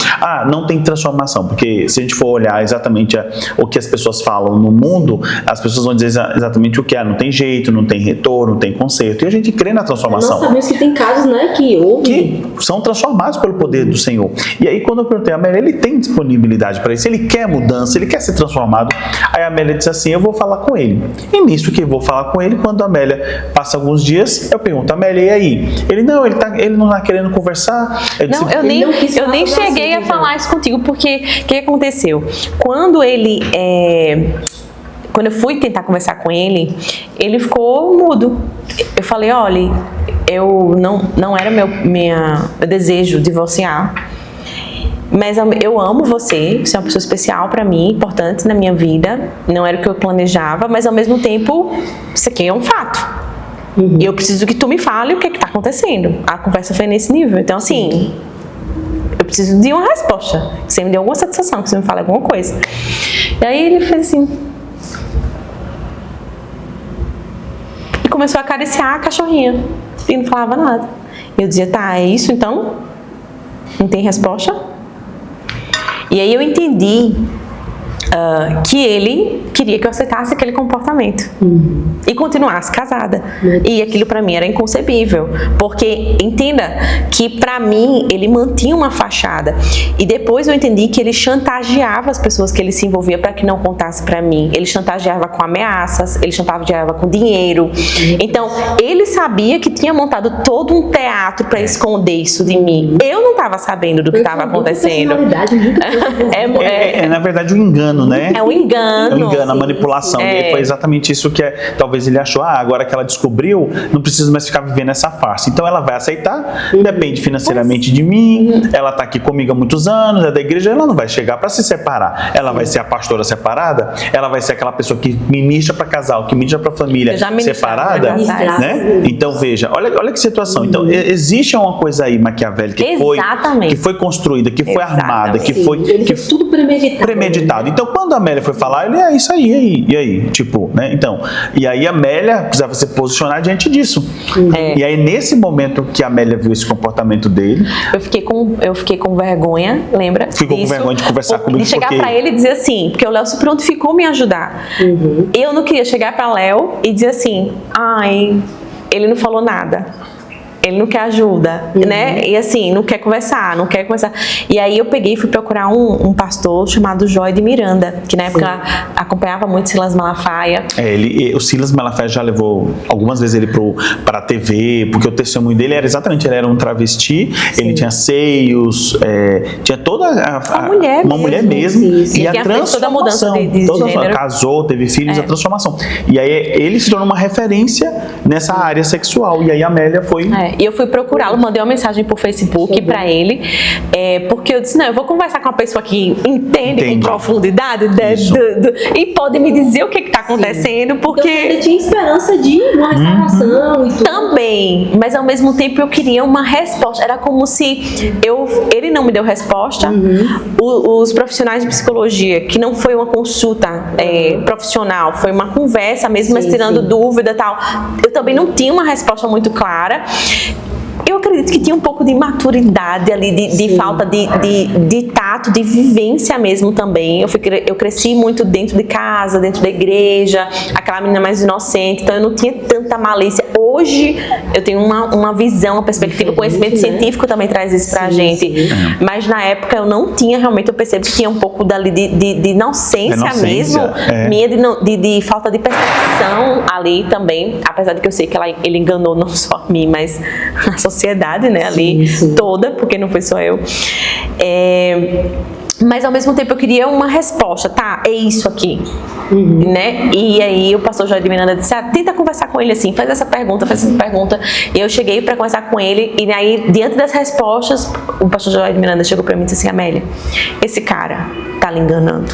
não tem transformação, porque se a gente for olhar exatamente o que as pessoas falam no mundo, as pessoas vão dizer exatamente o que é, não tem jeito, não tem retorno, tem conserto, e a gente crê na transformação. Nós sabemos que tem casos, né, que são transformados pelo poder do Senhor. E aí quando eu perguntei a Amélia, ele tem disponibilidade para isso, ele quer mudança, ele quer ser transformado. Aí a Amélia disse assim, eu vou falar com ele. E nisso que eu vou falar com ele, quando a Amélia passa alguns dias, eu pergunto, Amélia, e aí? Ele não está querendo conversar. Eu nem cheguei a falar isso contigo, porque o que aconteceu? Quando eu fui tentar conversar com ele, ele ficou mudo. Eu falei, olha, eu não era meu desejo divorciar, mas eu amo você é uma pessoa especial para mim, importante na minha vida, não era o que eu planejava, mas ao mesmo tempo, isso aqui é um fato. E eu preciso que tu me fale o que está acontecendo. A conversa foi nesse nível, então assim, eu preciso de uma resposta, que você me dê alguma satisfação, que você me fale alguma coisa. E aí ele fez assim, começou a acariciar a cachorrinha e não falava nada. Eu dizia, tá, é isso então? Não tem resposta? E aí eu entendi que ele queria que eu aceitasse aquele comportamento. e continuasse casada. E aquilo pra mim era inconcebível, porque entenda que pra mim ele mantinha uma fachada, e depois eu entendi que ele chantageava as pessoas que ele se envolvia para que não contasse pra mim. Ele chantageava com ameaças, ele chantageava com dinheiro. Então ele sabia que tinha montado todo um teatro para esconder isso de mim. Eu não estava sabendo do que estava acontecendo. Na verdade, o engano, né? É o engano. É o engano, a manipulação. E foi exatamente isso que talvez ele achou. Agora que ela descobriu, não precisa mais ficar vivendo essa farsa. Então ela vai aceitar, depende financeiramente de mim, ela está aqui comigo há muitos anos, é da igreja, ela não vai chegar para se separar. Ela vai ser a pastora separada, ela vai ser aquela pessoa que ministra para casal, que ministra para família separada, né? Então veja, olha que situação. Então existe uma coisa aí maquiavélica que foi construída, que foi armada, que foi tudo premeditado. Então quando a Amélia foi falar, ele é isso aí, e aí? Tipo, né? Então, e aí a Amélia precisava se posicionar diante disso. E aí nesse momento que a Amélia viu esse comportamento dele, eu fiquei com vergonha, lembra? Ficou com vergonha de conversar comigo. De chegar pra ele e dizer assim, porque o Léo se prontificou me ajudar. Eu não queria chegar pra Léo e dizer assim, ele não falou nada. Ele não quer ajuda, né? E assim, não quer conversar. E aí eu peguei e fui procurar um pastor chamado Joy de Miranda, que na época acompanhava muito Silas Malafaia. O Silas Malafaia já levou algumas vezes ele para a TV, porque o testemunho dele era exatamente, ele era um travesti, ele tinha seios, tinha toda uma mulher mesmo. E a transformação, toda a mudança de gênero. Casou, teve filhos, a transformação. E aí ele se tornou uma referência nessa área sexual. E aí a Amélia foi... E eu fui procurá-lo, mandei uma mensagem por Facebook pra ele, porque eu disse, não, eu vou conversar com uma pessoa que entende com profundidade e pode me dizer o que está acontecendo, porque... Então, você tinha esperança de uma restauração e tudo. Também, mas ao mesmo tempo eu queria uma resposta. Era como se ele não me deu resposta, os profissionais de psicologia, que não foi uma consulta profissional, foi uma conversa mesmo, mas tirando dúvida e tal, eu também não tinha uma resposta muito clara. Eu acredito que tinha um pouco de maturidade ali, de falta de tato, de vivência mesmo também. Eu cresci muito dentro de casa, dentro da igreja, aquela menina mais inocente, então eu não tinha tanta malícia. Hoje eu tenho uma visão, uma perspectiva, o conhecimento científico também traz isso pra gente. Mas na época eu não tinha, realmente eu percebo que tinha um pouco dali de inocência mesmo, minha de falta de percepção ali também, apesar de que eu sei que ele enganou não só a mim, mas a sociedade, né, ali toda, porque não foi só eu. Mas ao mesmo tempo eu queria uma resposta, é isso aqui, né? E aí o pastor Joy de Miranda disse, tenta conversar com ele assim, faz essa pergunta. E eu cheguei para conversar com ele, e aí diante das respostas, o pastor Joy de Miranda chegou para mim e disse assim, Amélia, esse cara tá lhe enganando.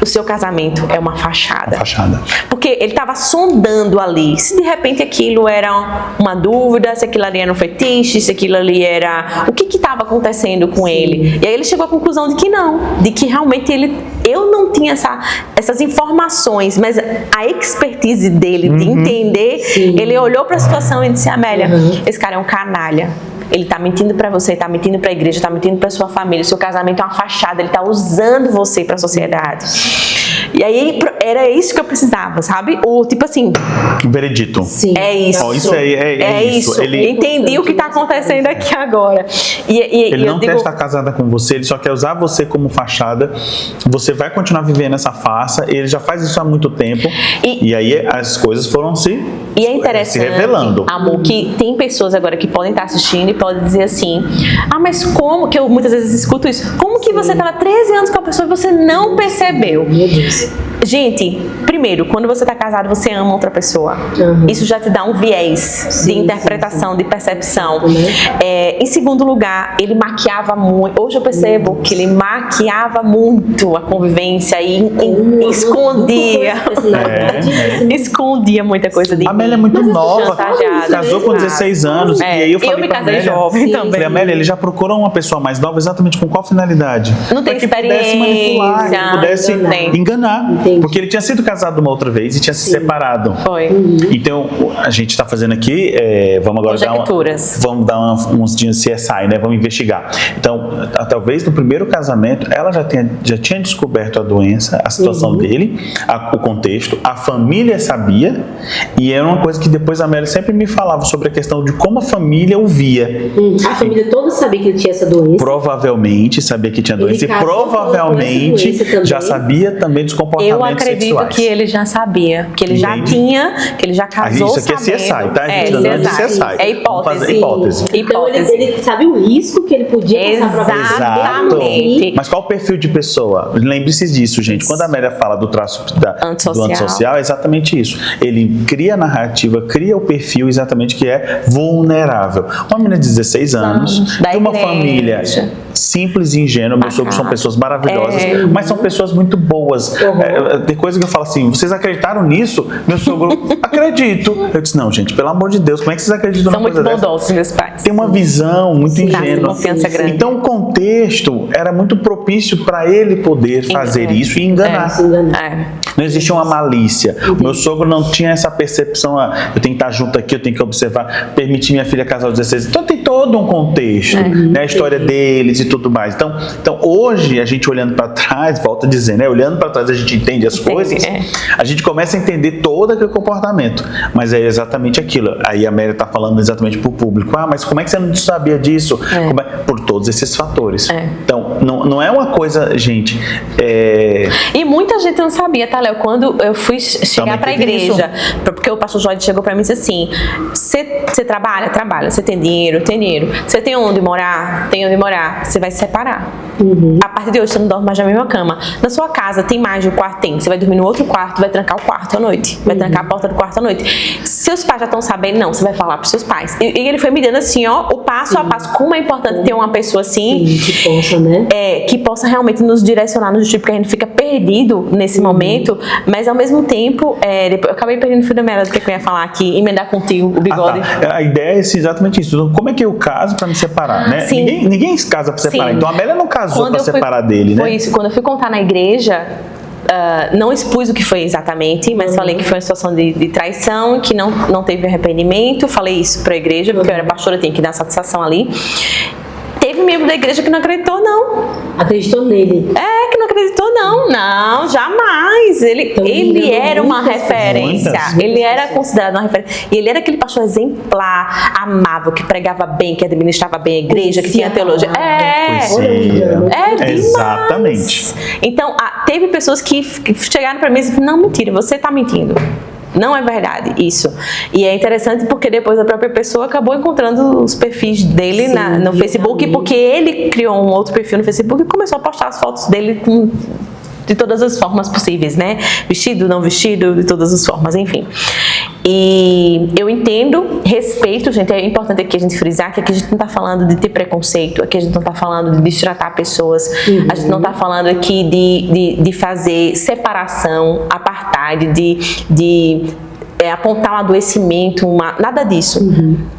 O seu casamento é uma fachada. Porque ele estava sondando ali se de repente aquilo era uma dúvida, se aquilo ali era um fetiche, se aquilo ali era... O que estava acontecendo com ele? E aí ele chegou à conclusão de que não, de que realmente eu não tinha essas informações, mas a expertise dele de entender, ele olhou para a situação e disse, Amélia, esse cara é um canalha. Ele tá mentindo pra você, tá mentindo pra igreja, tá mentindo pra sua família. O seu casamento é uma fachada, ele tá usando você pra sociedade. E aí, era isso que eu precisava, sabe? Tipo assim... Veredito. É isso. É isso. Ele... Entendi o que tá acontecendo aqui agora. Ele não quer estar casada com você, ele só quer usar você como fachada. Você vai continuar vivendo essa farsa. Ele já faz isso há muito tempo. E aí, as coisas foram se revelando. Amor, que tem pessoas agora que podem estar assistindo e podem dizer assim, mas como, que eu muitas vezes escuto isso, como que você estava 13 anos com a pessoa e você não percebeu? Meu Deus. Gente, primeiro, quando você está casado, você ama outra pessoa. Isso já te dá um viés de interpretação, de percepção. Em segundo lugar, ele maquiava muito. Hoje eu percebo que ele maquiava muito a convivência e escondia. Escondia muita coisa de mim. A Amélia é muito nova, casou com 16 anos. E aí eu falei me casei Amélia, jovem também. Falei, Amélia, ele já procurou uma pessoa mais nova exatamente com qual finalidade? Não tem experiência. Pudesse manipular, que pudesse enganar. Entendi. Porque ele tinha sido casado uma outra vez e tinha se separado. Foi. Então, a gente está fazendo aqui, vamos agora vamos dar uns dias de CSI, né? Vamos investigar. Então, talvez no primeiro casamento, ela já tinha descoberto a doença, a situação dele, o contexto, a família sabia, e era uma coisa que depois a Amélia sempre me falava sobre a questão de como a família o via. A família toda sabia que ele tinha essa doença? Provavelmente sabia que tinha doença, e provavelmente já sabia também dos comportamentos sexuais. Eu acredito sexuais. que ele já sabia, que ele já tinha, que ele já casou. Isso aqui é CSI, tá? É CSI. É hipótese. Então ele sabe o risco que ele podia passar pra Exatamente. Mas qual o perfil de pessoa? Lembre-se disso, gente. Quando a Amélia fala do traço do antissocial, é exatamente isso. Ele cria a narrativa, cria o perfil exatamente que é vulnerável. Uma menina de 16 anos, de uma família simples e ingênua. Meus sogros são pessoas maravilhosas, mas são pessoas muito boas. Tem coisa que eu falo assim, vocês acreditaram nisso? Meu sogro, acredito. Eu disse, não, gente, pelo amor de Deus, como é que vocês acreditam numa coisa dessa? São muito bondosos, meus pais. Tem uma visão muito ingênua. Confiança grande. Então o contexto era muito propício para ele poder fazer isso e enganar. Não existia uma malícia. O meu sogro não tinha essa percepção, eu tenho que estar junto aqui, eu tenho que observar, permitir minha filha casar aos 16. Então tem todo um contexto, né, a história deles e tudo mais. Então hoje, a gente olhando para trás, volta a dizer, né, olhando para trás a gente entende as coisas, a gente começa a entender todo aquele comportamento. Mas é exatamente aquilo. Aí a Amélia está falando exatamente para o público. Mas como é que você não sabia disso? Por todos esses fatores. Então, não é uma coisa, gente... E muita gente não sabia, tá, Léo? Quando eu fui chegar para a igreja, porque o pastor Jorge chegou para mim e disse assim, você trabalha? Trabalha. Você tem dinheiro? Tem dinheiro. Você tem onde morar? Tem onde morar. Você vai se separar. A partir de hoje, você não dorme mais na mesma cama. Na sua casa, tem mais de um quarto? Tem. Você vai dormir no outro quarto, vai trancar o quarto à noite. Vai trancar a porta do quarto à noite. Seus pais já estão sabendo? Não. Você vai falar para seus pais. E ele foi me dando assim, ó, o passo a passo. Como é importante ter uma pessoa assim, que possa, né? Que possa realmente nos direcionar no justiça, porque a gente fica perdido nesse momento, mas ao mesmo tempo, eu acabei perdendo o fio da meada do que eu ia falar aqui, emendar contigo o bigode. A ideia é exatamente isso. Então, como é que eu caso para me separar, né? Ninguém se casa para separar. Então a Amélia não casou para separar dele, né? Foi isso. Quando eu fui contar na igreja, não expus o que foi exatamente, mas falei que foi uma situação de traição, que não teve arrependimento. Falei isso para a igreja, porque eu era pastora, tinha que dar satisfação ali. Teve membro da igreja que não acreditou, não. Acreditou nele? Que não acreditou, não. Não, jamais. Ele era uma referência. Ele era considerado uma referência. E ele era aquele pastor exemplar, amável, que pregava bem, que administrava bem a igreja, que tinha teologia. Demais. Exatamente. Então, teve pessoas que chegaram para mim e disseram, não, mentira, você está mentindo. Não é verdade isso. E é interessante porque depois a própria pessoa acabou encontrando os perfis dele no Facebook, porque ele criou um outro perfil no Facebook e começou a postar as fotos dele de todas as formas possíveis, né? Vestido, não vestido, de todas as formas, enfim. E eu entendo, respeito, gente, é importante aqui a gente frisar que aqui a gente não está falando de ter preconceito, aqui a gente não está falando de destratar pessoas, a gente não está falando aqui de fazer separação, apartheid, de apontar um adoecimento, nada disso.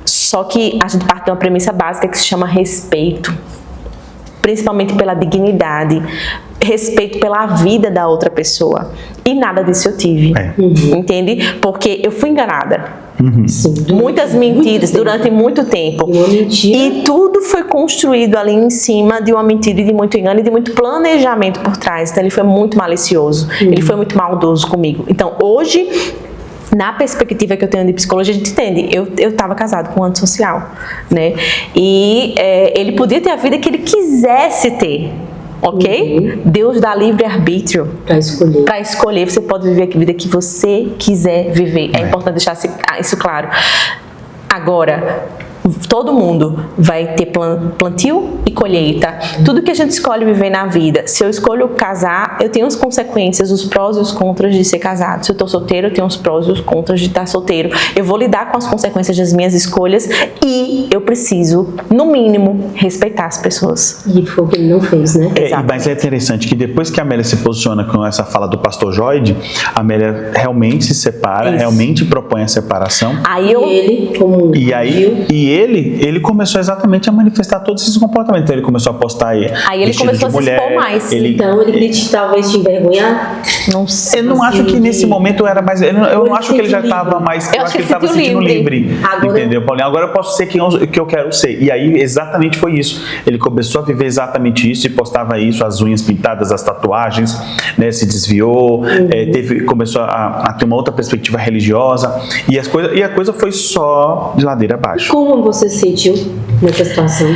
Só que a gente parte de uma premissa básica que se chama respeito, principalmente pela dignidade, respeito pela vida da outra pessoa. E nada disso eu tive. Entende? Porque eu fui enganada. Muitas mentiras durante muito tempo. E tudo foi construído ali em cima de uma mentira e de muito engano e de muito planejamento por trás. Então ele foi muito malicioso. Ele foi muito maldoso comigo. Então hoje, na perspectiva que eu tenho de psicologia, a gente entende. Eu estava casado com um antissocial, né? E ele podia ter a vida que ele quisesse ter. Ok? Deus dá livre-arbítrio para escolher. Você pode viver a vida que você quiser viver. É importante deixar isso claro. Agora, todo mundo vai ter plantio e colheita. Tudo que a gente escolhe viver na vida. Se eu escolho casar, eu tenho as consequências, os prós e os contras de ser casado. Se eu estou solteiro, eu tenho os prós e os contras de estar solteiro. Eu vou lidar com as consequências das minhas escolhas e eu preciso, no mínimo, respeitar as pessoas. E foi o que ele não fez, né? Mas é interessante que depois que a Amélia se posiciona com essa fala do pastor Joide, a Amélia realmente se separa, realmente propõe a separação. Aí ele ele começou exatamente a manifestar todos esses comportamentos. Então, ele começou a postar Aí ele vestido começou de a se mulher, expor mais. Então ele quis talvez te envergonhar? Não sei. Eu não acho que nesse momento era mais. Eu Ele não acho que ele já se sentiu estava mais. Eu Eu acho acho que que ele estava se se sentiu sentindo livre. Agora- Entendeu, Paulinho? Agora eu posso ser quem eu quero ser. E aí, exatamente foi isso. Ele começou a viver exatamente isso e postava isso, as unhas pintadas, as tatuagens, né? Se desviou, começou a ter uma outra perspectiva religiosa. E a coisa foi só de ladeira abaixo. Como você se sentiu nessa situação?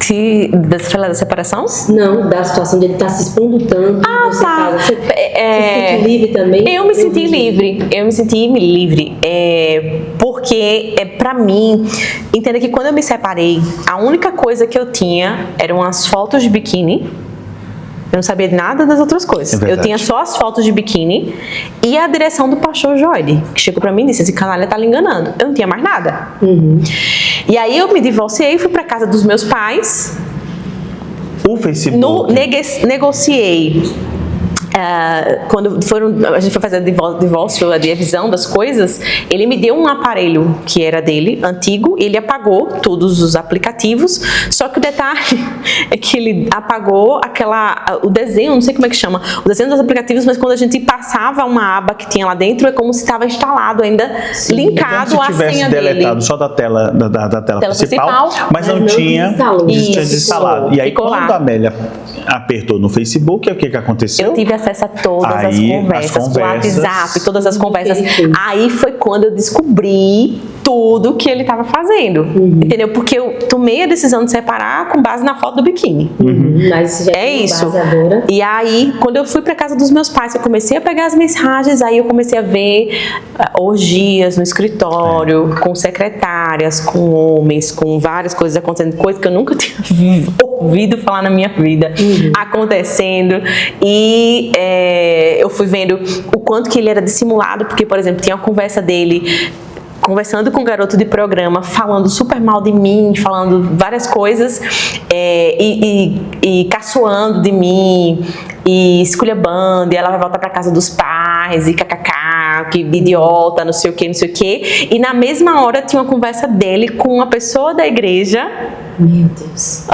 Você fala da separação? Não, da situação de ele estar se expondo tanto. Você tá. Você se sentiu livre também? Eu me senti livre. Porque, pra mim, entenda que quando eu me separei, a única coisa que eu tinha eram as fotos de biquíni. Eu não sabia nada das outras coisas. É verdade. Eu tinha só as fotos de biquíni e a direção do pastor Joel, que chegou pra mim e disse: esse canalha tá lhe enganando. Eu não tinha mais nada. E aí eu me divorciei, fui pra casa dos meus pais, O Facebook. negociei. Quando a gente foi fazer divórcio, a divisão das coisas, ele me deu um aparelho que era dele, antigo, e ele apagou todos os aplicativos, só que o detalhe é que ele apagou o desenho, não sei como é que chama, o desenho dos aplicativos, mas quando a gente passava uma aba que tinha lá dentro, é como se estava instalado ainda, linkado Como à se tivesse senha deletado dele. só da tela, da tela principal, mas não tinha Isso, desinstalado. E aí, ficou quando lá. a Amélia apertou no Facebook, o que aconteceu? Eu tive acesso a todas as Aí, conversas, as o WhatsApp, todas as conversas. Perfeito. Aí foi quando eu descobri tudo que ele estava fazendo, entendeu? Porque eu tomei a decisão de separar com base na foto do biquíni. Mas já É tem isso. base agora. E aí, quando eu fui pra casa dos meus pais, eu comecei a pegar as mensagens, aí eu comecei a ver orgias no escritório, com secretárias, com homens, com várias coisas acontecendo, coisas que eu nunca tinha ouvido falar na minha vida, acontecendo. E eu fui vendo o quanto que ele era dissimulado, porque, por exemplo, tinha uma conversa dele conversando com um garoto de programa, falando super mal de mim, falando várias coisas, e caçoando de mim, e esculhambando, e ela vai voltar pra casa dos pais, e kkk, que idiota, não sei o que. E na mesma hora tinha uma conversa dele com uma pessoa da igreja. Meu Deus.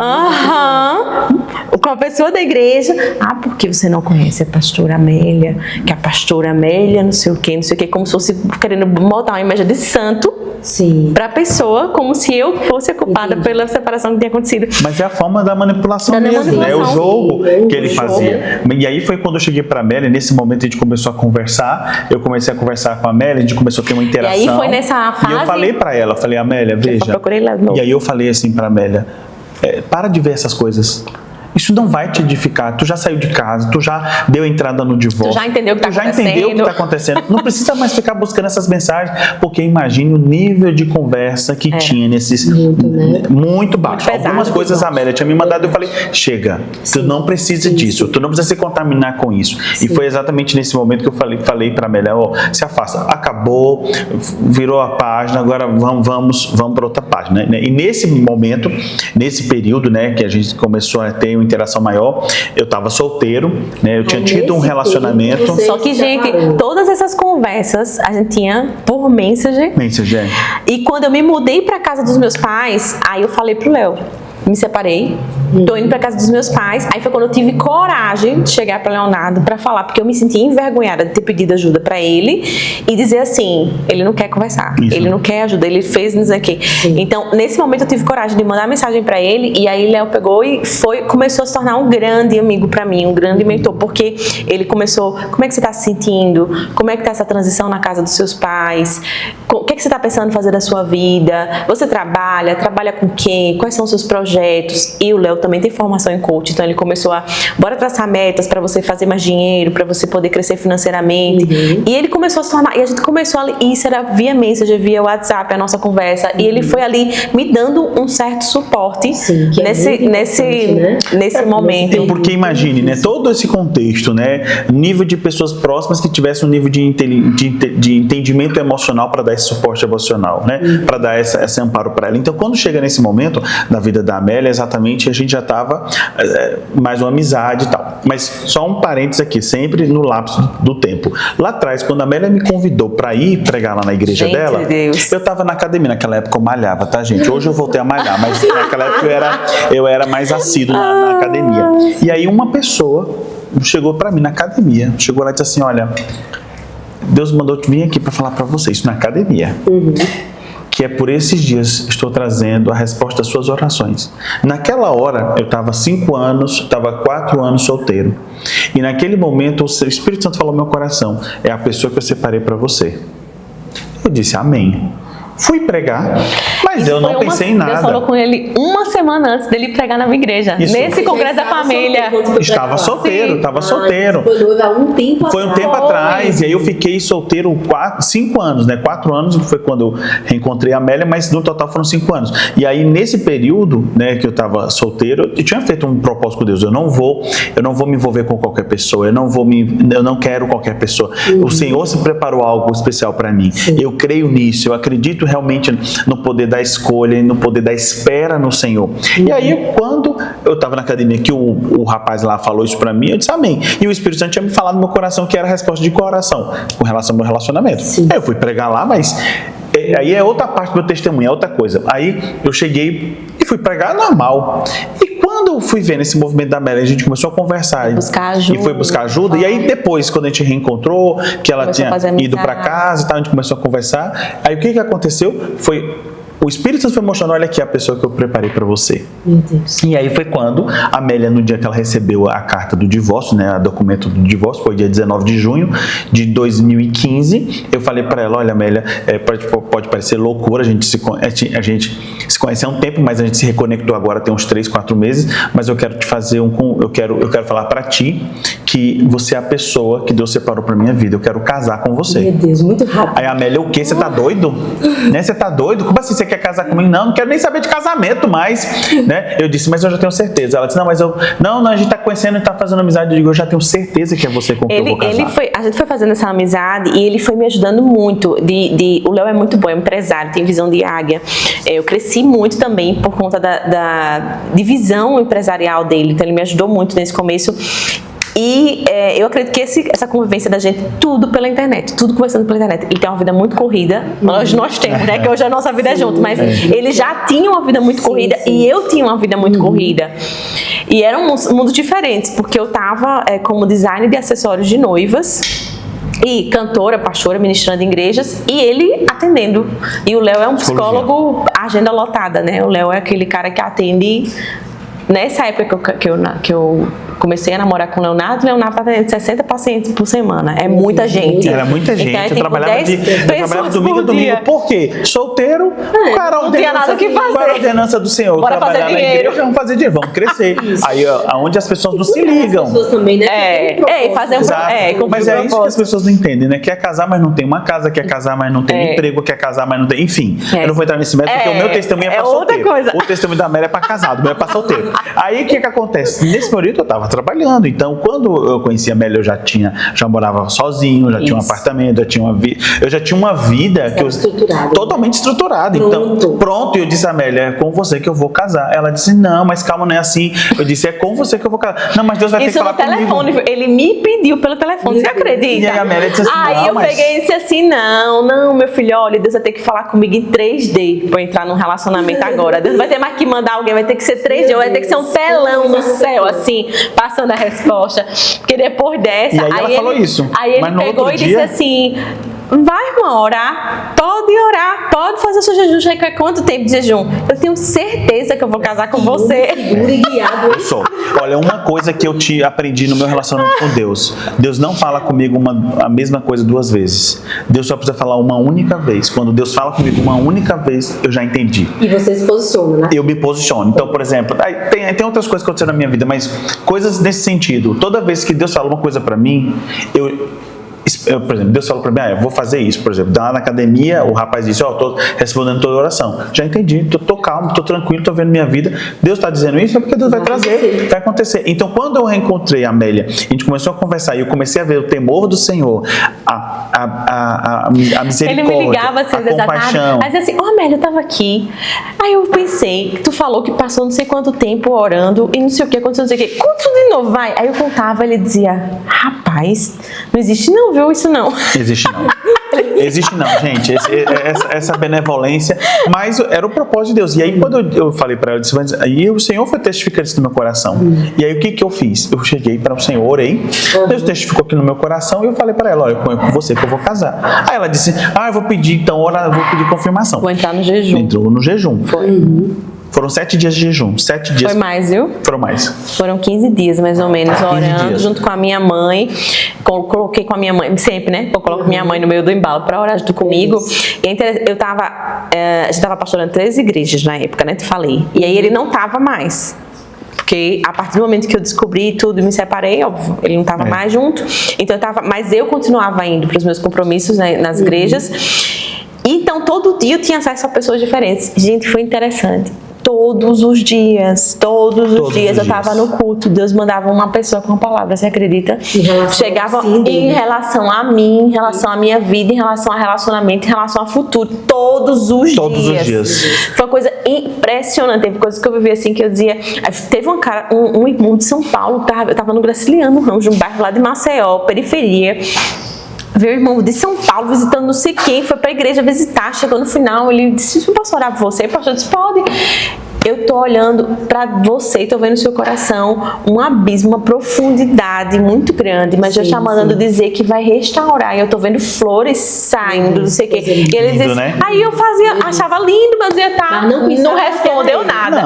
Com a pessoa da igreja. Porque você não conhece a pastora Amélia? Que a pastora Amélia, não sei o que, como se fosse querendo botar uma imagem de santo Sim. pra pessoa, como se eu fosse a culpada pela separação que tinha acontecido. Mas é a forma da manipulação Da mesmo, né? O manipulação. jogo que ele O jogo. fazia. E aí foi quando eu cheguei pra Amélia, nesse momento a gente começou a conversar, eu comecei a conversar com a Amélia, a gente começou a ter uma interação. E aí foi nessa fase. E eu falei pra ela, falei, Amélia, veja. Procurei lá de novo. E aí eu falei assim pra Amélia, para de ver essas coisas. Isso não vai te edificar. Tu já saiu de casa, tu já deu entrada no divórcio. Tu já entendeu o que tá Tu já entendeu o que está acontecendo. Não precisa mais ficar buscando essas mensagens, porque imagine o nível de conversa que tinha nesses... Muito, né? Muito baixo. Muito pesado. Algumas coisas a Amélia tinha me mandado, eu falei, chega, tu não precisa disso, tu não precisa se contaminar com isso. E foi exatamente nesse momento que eu falei para a Amélia, se afasta, acabou, virou a página, agora vamos para outra página. Né? E nesse momento, nesse período, né, que a gente começou a ter uma interação maior, eu estava solteiro, né, eu tinha tido um nesse relacionamento. período, Só que, gente, todas essas conversas a gente tinha por Messenger. Messenger. E quando eu me mudei pra casa dos meus pais, aí eu falei pro Léo, me separei, tô indo pra casa dos meus pais. Aí foi quando eu tive coragem de chegar pra Leonardo pra falar, porque eu me senti envergonhada de ter pedido ajuda pra ele e dizer assim, ele não quer conversar, ele não quer ajuda, ele fez não sei o quê. Então, nesse momento eu tive coragem de mandar mensagem pra ele, e aí Léo pegou e começou a se tornar um grande amigo pra mim, um grande mentor, porque ele começou, como é que você tá se sentindo? Como é que tá essa transição na casa dos seus pais? O que é que você tá pensando em fazer da sua vida? Você trabalha com quem? Quais são os seus projetos? E o Léo também tem formação em coach, então ele começou bora traçar metas para você fazer mais dinheiro, para você poder crescer financeiramente. E ele começou a se tornar, e a gente começou ali, e isso era via Messenger, via WhatsApp, a nossa conversa, e ele foi ali me dando um certo suporte que é nesse momento. Porque imagine, né, todo esse contexto, né, nível de pessoas próximas que tivessem um nível de entendimento emocional para dar esse suporte emocional, né, para dar esse amparo para ela. Então, quando chega nesse momento da vida da Amélia, exatamente, a gente já estava mais uma amizade e tal. Mas só um parênteses aqui, sempre no lapso do tempo. Lá atrás, quando a Amélia me convidou para ir pregar lá na igreja dela, eu estava na academia. Naquela época eu malhava, tá, gente? Hoje eu voltei a malhar, mas naquela época eu era mais assíduo na academia. E aí uma pessoa chegou para mim na academia, chegou lá e disse assim: olha, Deus mandou vir aqui para falar para você, isso na academia. Que é por esses dias estou trazendo a resposta às suas orações. Naquela hora, eu estava 5 anos, estava 4 anos solteiro. E naquele momento, o Espírito Santo falou no meu coração: é a pessoa que eu separei para você. Eu disse amém. Fui pregar, mas eu não pensei em nada. Deus falou com ele uma semana antes dele pregar na minha igreja. Isso. Nesse congresso da família. Estava solteiro, estava solteiro. Foi um tempo atrás, e aí eu fiquei solteiro 5 anos, né? 4 anos foi quando eu reencontrei a Amélia, mas no total foram 5 anos. E aí nesse período, né, que eu estava solteiro, eu tinha feito um propósito com Deus: eu não vou me envolver com qualquer pessoa, eu não quero qualquer pessoa. O Senhor se preparou algo especial para mim. Eu creio nisso, eu acredito realmente no poder da escolha e no poder da espera no Senhor. E aí, quando eu estava na academia, que o rapaz lá falou isso para mim, eu disse amém. E o Espírito Santo tinha me falado no meu coração que era a resposta de coração com relação ao meu relacionamento. Aí eu fui pregar lá, mas aí é outra parte do meu testemunho, é outra coisa. Aí eu cheguei e fui pregar normal. E quando eu fui vendo esse movimento da Amélia, a gente começou a conversar e foi buscar ajuda. E aí depois, quando a gente reencontrou, que ela tinha ido para casa e tal, a gente começou a conversar. Aí o que aconteceu? O Espírito Santo foi mostrando: olha aqui a pessoa que eu preparei para você. Meu Deus. E aí foi quando a Amélia, no dia que ela recebeu a carta do divórcio, né, o documento do divórcio, foi dia 19 de junho de 2015, eu falei para ela: olha, Amélia, pode parecer loucura, a gente se conhece há um tempo, mas a gente se reconectou agora tem uns 3, 4 meses, mas eu quero te fazer eu quero falar para ti que você é a pessoa que Deus separou para minha vida, eu quero casar com você. Meu Deus, muito rápido. Aí a Amélia: o quê? Você tá doido? Né? Você tá doido? Como assim você quer casar comigo? Não quero nem saber de casamento mais, né? Eu disse: mas eu já tenho certeza. Ela disse: não, a gente tá conhecendo e tá fazendo amizade. Eu digo: eu já tenho certeza que é você com quem eu vou casar. A gente foi fazendo essa amizade e ele foi me ajudando muito. O Léo é muito bom, é empresário, tem visão de águia. Eu cresci muito também por conta da visão empresarial dele, então ele me ajudou muito nesse começo. E eu acredito que essa convivência da gente, tudo pela internet, tudo conversando pela internet. Ele tem uma vida muito corrida, nós temos, né? Que hoje a nossa vida é junto, mas ele já tinha uma vida muito corrida e eu tinha uma vida muito corrida. E eram mundos diferentes, porque eu estava como designer de acessórios de noivas e cantora, pastora, ministrando em igrejas, e ele atendendo. E o Léo é um psicólogo, agenda lotada, né? O Léo é aquele cara que atende. Nessa época que eu comecei a namorar com o Leonardo atendendo 60 pacientes por semana. É muita gente. Era muita gente. Então, eu trabalhava domingo a domingo. Por quê? Solteiro, não tinha nada que fazer. Qual a ordenança do Senhor? Bora fazer dinheiro. Igreja, vamos fazer dinheiro, vamos crescer. Aí, aonde as pessoas não se ligam. As pessoas também, né? Fazer mas é isso que as pessoas não entendem, né? Quer casar, mas não tem uma casa, quer casar, mas não tem emprego, quer casar, mas não tem. Enfim, eu não vou entrar nesse método, porque o meu testemunho é para solteiro. O testemunho da Amélia é para casado, o meu é para solteiro. Aí o que acontece? Nesse período eu estava trabalhando, então quando eu conheci a Amélia, eu já morava sozinho, já tinha um apartamento, eu já tinha uma vida totalmente estruturada. Então, pronto, eu disse: Amélia, é com você que eu vou casar. Ela disse: não, mas calma, não é assim. Eu disse: é com você que eu vou casar. Não, mas Deus vai ter que falar comigo. Isso no telefone, ele me pediu pelo telefone, você acredita? E aí a Amélia disse assim: aí eu peguei e disse assim: não, meu filho, olha, Deus vai ter que falar comigo em 3D pra eu entrar num relacionamento agora. Deus vai ter mais que mandar alguém, vai ter que ser 3D, vai ter que ser um telão no céu, assim, passando a resposta. Porque depois dessa... E aí ela falou isso. Aí ele pegou e disse assim: vai, irmã, orar, pode fazer o seu jejum. Já quer quanto tempo de jejum? Eu tenho certeza que eu vou casar com você. Seguro e guiado. Olha, uma coisa que eu aprendi no meu relacionamento com Deus: Deus não fala comigo a mesma coisa 2 vezes. Deus só precisa falar uma única vez. Quando Deus fala comigo uma única vez, eu já entendi. E você se posiciona, né? Eu me posiciono. Então, por exemplo, tem outras coisas que aconteceram na minha vida, mas coisas nesse sentido. Toda vez que Deus fala uma coisa pra mim, por exemplo, Deus falou para mim, eu vou fazer isso, por exemplo, lá na academia, o rapaz disse, tô respondendo toda oração. Já entendi, tô calmo, tô tranquilo, tô vendo minha vida. Deus está dizendo isso, é porque Deus vai trazer, vai acontecer. Então, quando eu reencontrei a Amélia, a gente começou a conversar e eu comecei a ver o temor do Senhor, a misericórdia, ele me ligava às vezes a compaixão. Mas assim, Amélia, eu tava aqui. Aí eu pensei, que tu falou que passou não sei quanto tempo orando e não sei o que, aconteceu, não sei o que. Conta de novo, vai. Aí eu contava, ele dizia, rapaz, não existe não, viu isso não. Existe não. Existe não, gente. Essa benevolência, mas era o propósito de Deus. E aí, quando eu falei para ela, aí o Senhor foi testificando isso no meu coração. E aí, o que eu fiz? Eu cheguei para o Senhor, orei, Deus testificou aqui no meu coração e eu falei para ela, olha, é com você que eu vou casar. Aí ela disse, eu vou pedir, então, vou pedir confirmação. Vou entrar no jejum. Entrou no jejum. Foi. Foram 7 dias de jejum. 7 dias. Foi mais, viu? Foram mais. Foram 15 dias, mais ou menos, 15 orando dias. junto com a minha mãe. Coloquei com a minha mãe, sempre, né? Eu coloco minha mãe no meio do embalo para orar junto comigo. E eu tava, a gente tava pastorando 3 igrejas na época, né? Te falei. E aí ele não tava mais. Porque a partir do momento que eu descobri tudo e me separei, óbvio, ele não estava mais junto. Então mas eu continuava indo para os meus compromissos, né, nas igrejas. Então todo dia eu tinha acesso a pessoas diferentes. Gente, foi interessante. Todos os dias eu estava no culto, Deus mandava uma pessoa com uma palavra, você acredita? Chegava em relação a mim, em relação à minha vida, em relação a relacionamento, em relação ao futuro, todos os dias. Foi uma coisa impressionante, teve coisas que eu vivi assim que eu dizia, teve um irmão de São Paulo, eu estava no Graciliano Ramos, um bairro lá de Maceió, periferia. Veio o irmão de São Paulo visitando não sei quem, foi pra igreja visitar, chegou no final, ele disse, não posso orar por você? O pastor disse, pode. Eu tô olhando pra você, tô vendo no seu coração um abismo, uma profundidade muito grande, mas Deus tá mandando dizer que vai restaurar, e eu tô vendo flores saindo, não sei o quê. E ele disse, né? Aí eu achava lindo, mas dizia, mas não respondeu nada.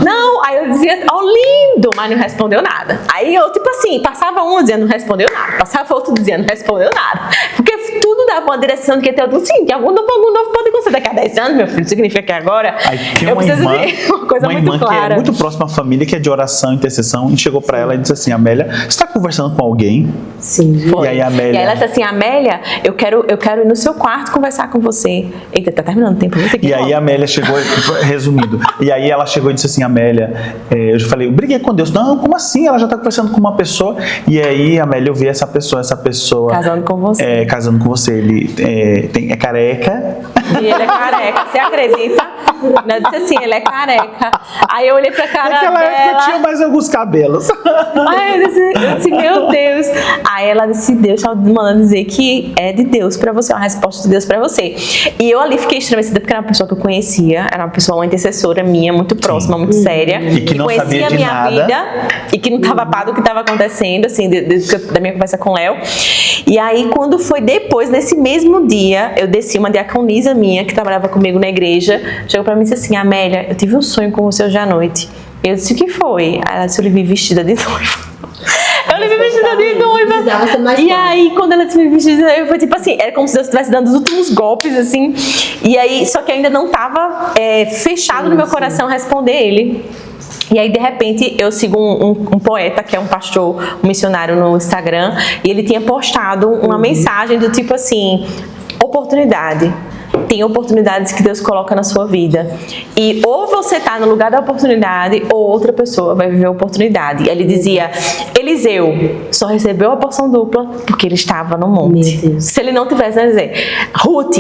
Não, aí eu dizia, lindo, mas não respondeu nada. Aí eu, tipo assim, passava um dizendo, não respondeu nada, passava outro dizendo, não respondeu nada. Porque tudo dava uma direção de que tem algum sim, que algum novo pode acontecer daqui a 10 anos, meu filho, significa que agora eu preciso de uma coisa muito clara. Uma irmã que é muito próxima à família, que é de oração, intercessão, e chegou pra ela e disse assim, Amélia, você está conversando com alguém? Sim. Foi. E aí a Amélia... E aí ela disse assim, Amélia, eu quero ir no seu quarto conversar com você. Eita, tá terminando o tempo. E aí a Amélia chegou, resumindo, e aí ela chegou e disse assim, Amélia, eu falei, eu briguei com Deus. Não, como assim? Ela já tá conversando com uma pessoa. E aí, Amélia, eu vi essa pessoa... Casando com você. Casando com você. Ele é careca. E ele é careca, você acredita? Eu disse assim, ele é careca. Aí eu olhei pra cara Naquela dela. época tinha mais alguns cabelos. Aí eu disse, meu Deus. Aí ela disse, Deus tá mandando dizer que é de Deus pra você, uma resposta de Deus pra você. E eu ali fiquei estremecida porque era uma pessoa que eu conhecia, era uma pessoa, uma intercessora minha, muito próxima, muito séria. E que não sabia de nada. Vida, e que não estava a par do que estava acontecendo, assim, da minha conversa com o Léo. E aí, quando foi depois, nesse mesmo dia, eu desci, uma diaconisa minha, que trabalhava comigo na igreja, chegou pra mim e disse assim, Amélia, eu tive um sonho com você hoje à noite. Eu disse, o que foi? Aí ela disse, eu lhe vi vestida de noiva. Eu lhe vi vestida de noiva. E aí, quando ela disse, me vestida de noiva, foi tipo assim, era como se Deus estivesse dando os últimos golpes, assim. E aí, só que ainda não estava fechado no meu coração responder ele. E aí, de repente, eu sigo um poeta, que é um pastor, um missionário no Instagram, e ele tinha postado uma mensagem do tipo assim, oportunidade. Tem oportunidades que Deus coloca na sua vida. E ou você está no lugar da oportunidade, ou outra pessoa vai viver a oportunidade. Ele dizia, Eliseu só recebeu a porção dupla porque ele estava no monte. Se ele não tivesse, vai dizer, Ruth,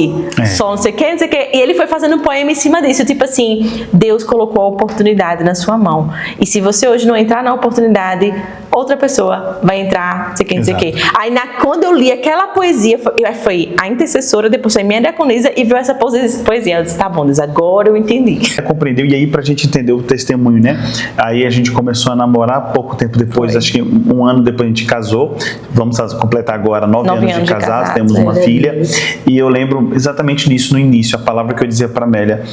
só não sei o que, não sei o que. E ele foi fazendo um poema em cima disso, tipo assim, Deus colocou a oportunidade na sua mão. E se você hoje não entrar na oportunidade, outra pessoa vai entrar, não sei o que, não sei o que. Aí quando eu li aquela poesia, foi a intercessora, depois foi minha diaconisa, e viu essa poesia. Ela disse, tá bom, Deus, agora eu entendi. Compreendeu, e aí pra gente entender o testemunho, né? Aí a gente começou a namorar pouco tempo depois, acho que um ano depois a gente casou. Vamos completar agora 9 anos de casados, temos uma filha. E eu lembro exatamente disso no início, a palavra que eu dizia pra Amélia,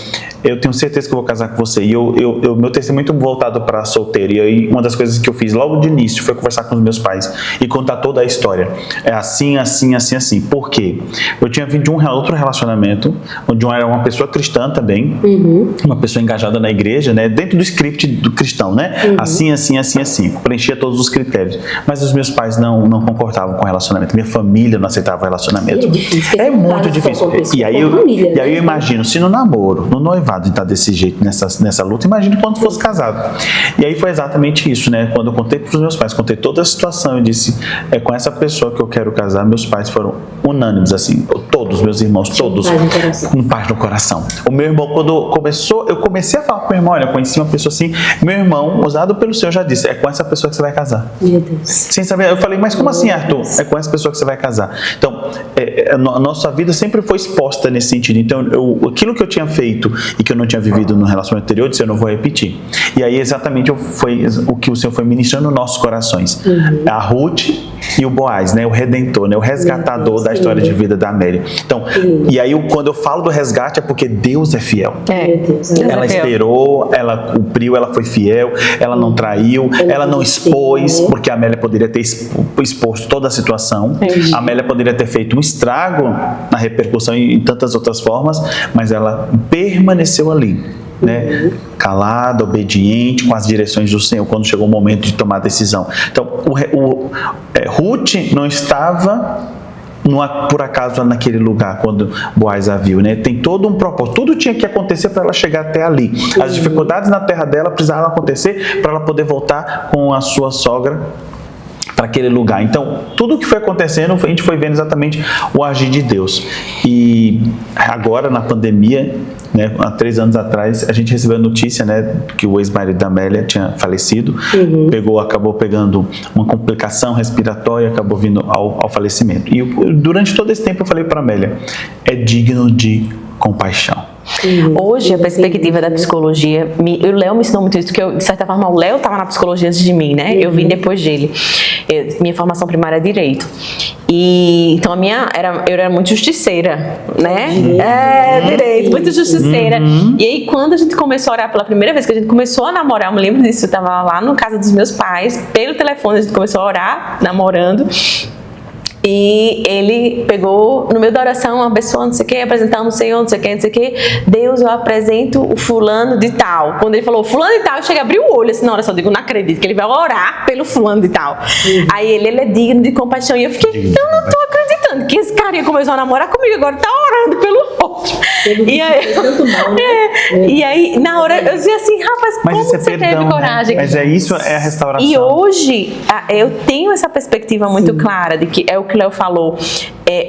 eu tenho certeza que eu vou casar com você. E meu testemunho é muito voltado pra solteira. E aí uma das coisas que eu fiz logo de início foi conversar com os meus pais e contar toda a história. É assim, assim, assim, assim. Por quê? Eu tinha vindo de um outro relacionamento relacionamento, onde era uma pessoa cristã também, uma pessoa engajada na igreja, né? Dentro do script do cristão, né? Assim, preenchia todos os critérios. Mas os meus pais não concordavam com o relacionamento. Minha família não aceitava o relacionamento. É muito difícil. E aí eu imagino, se no namoro, no noivado, está desse jeito, nessa luta, imagino quando fosse casado. E aí foi exatamente isso, né? Quando eu contei para os meus pais, contei toda a situação, eu disse, é com essa pessoa que eu quero casar. Meus pais foram unânimes, assim, todos, meus irmãos, todos, com paz no coração. O meu irmão, quando eu comecei a falar com o meu irmão, olha, eu conheci uma pessoa assim, meu irmão, usado pelo Senhor, já disse, é com essa pessoa que você vai casar. Meu Deus. Sem saber, eu falei, mas como assim, Arthur? É com essa pessoa que você vai casar. Então, a nossa vida sempre foi exposta nesse sentido. Então, aquilo que eu tinha feito e que eu não tinha vivido no relacionamento anterior, eu disse, eu não vou repetir. E aí, exatamente, foi o que o Senhor foi ministrando nos nossos corações. A Ruth e o Boaz, né? O Redentor, né? O resgatador da história de vida da Amélia. Então, e aí, quando eu falo do resgate, é porque Deus é fiel. Ela esperou, ela cumpriu, ela foi fiel, ela não traiu, ela não expôs, porque a Amélia poderia ter exposto toda a situação. A Amélia poderia ter feito um estrago na repercussão e em tantas outras formas, mas ela permaneceu ali, né? Calada, obediente, com as direções do Senhor, quando chegou o momento de tomar a decisão. Então, Ruth não estava por acaso naquele lugar quando Boaz a viu, né? Tem todo um propósito, tudo tinha que acontecer para ela chegar até ali. As dificuldades na terra dela precisavam acontecer para ela poder voltar com a sua sogra para aquele lugar. Então, tudo o que foi acontecendo, a gente foi vendo exatamente o agir de Deus. E agora, na pandemia, né, há 3 anos atrás, a gente recebeu a notícia, né, que o ex-marido da Amélia tinha falecido, acabou pegando uma complicação respiratória, acabou vindo ao falecimento. E durante todo esse tempo eu falei para a Amélia, é digno de compaixão. Hoje, a perspectiva da psicologia, o Léo me ensinou muito isso, porque de certa forma o Léo estava na psicologia antes de mim, né? Eu vim depois dele. Minha formação primária é Direito. E então eu era muito justiceira, né? Direito, muito justiceira. E aí, quando a gente começou a orar pela primeira vez que a gente começou a namorar, eu me lembro disso, eu estava lá na casa dos meus pais, pelo telefone a gente começou a orar, namorando. E ele pegou, no meio da oração, abençoando, não sei o que, apresentando o Senhor, não sei o que, não sei o que. Deus, eu apresento o fulano de tal. Quando ele falou fulano de tal, eu cheguei a abrir o olho assim na oração. Eu digo, não acredito que ele vai orar pelo fulano de tal. Aí ele é digno de compaixão. E eu fiquei, eu não tô acreditando que esse carinha começou a namorar comigo, agora tá orando pelo outro. E aí, na hora, eu dizia assim, rapaz, mas como você teve coragem? Mas isso é a restauração. E hoje, eu tenho essa perspectiva muito clara de que é o que o Léo falou.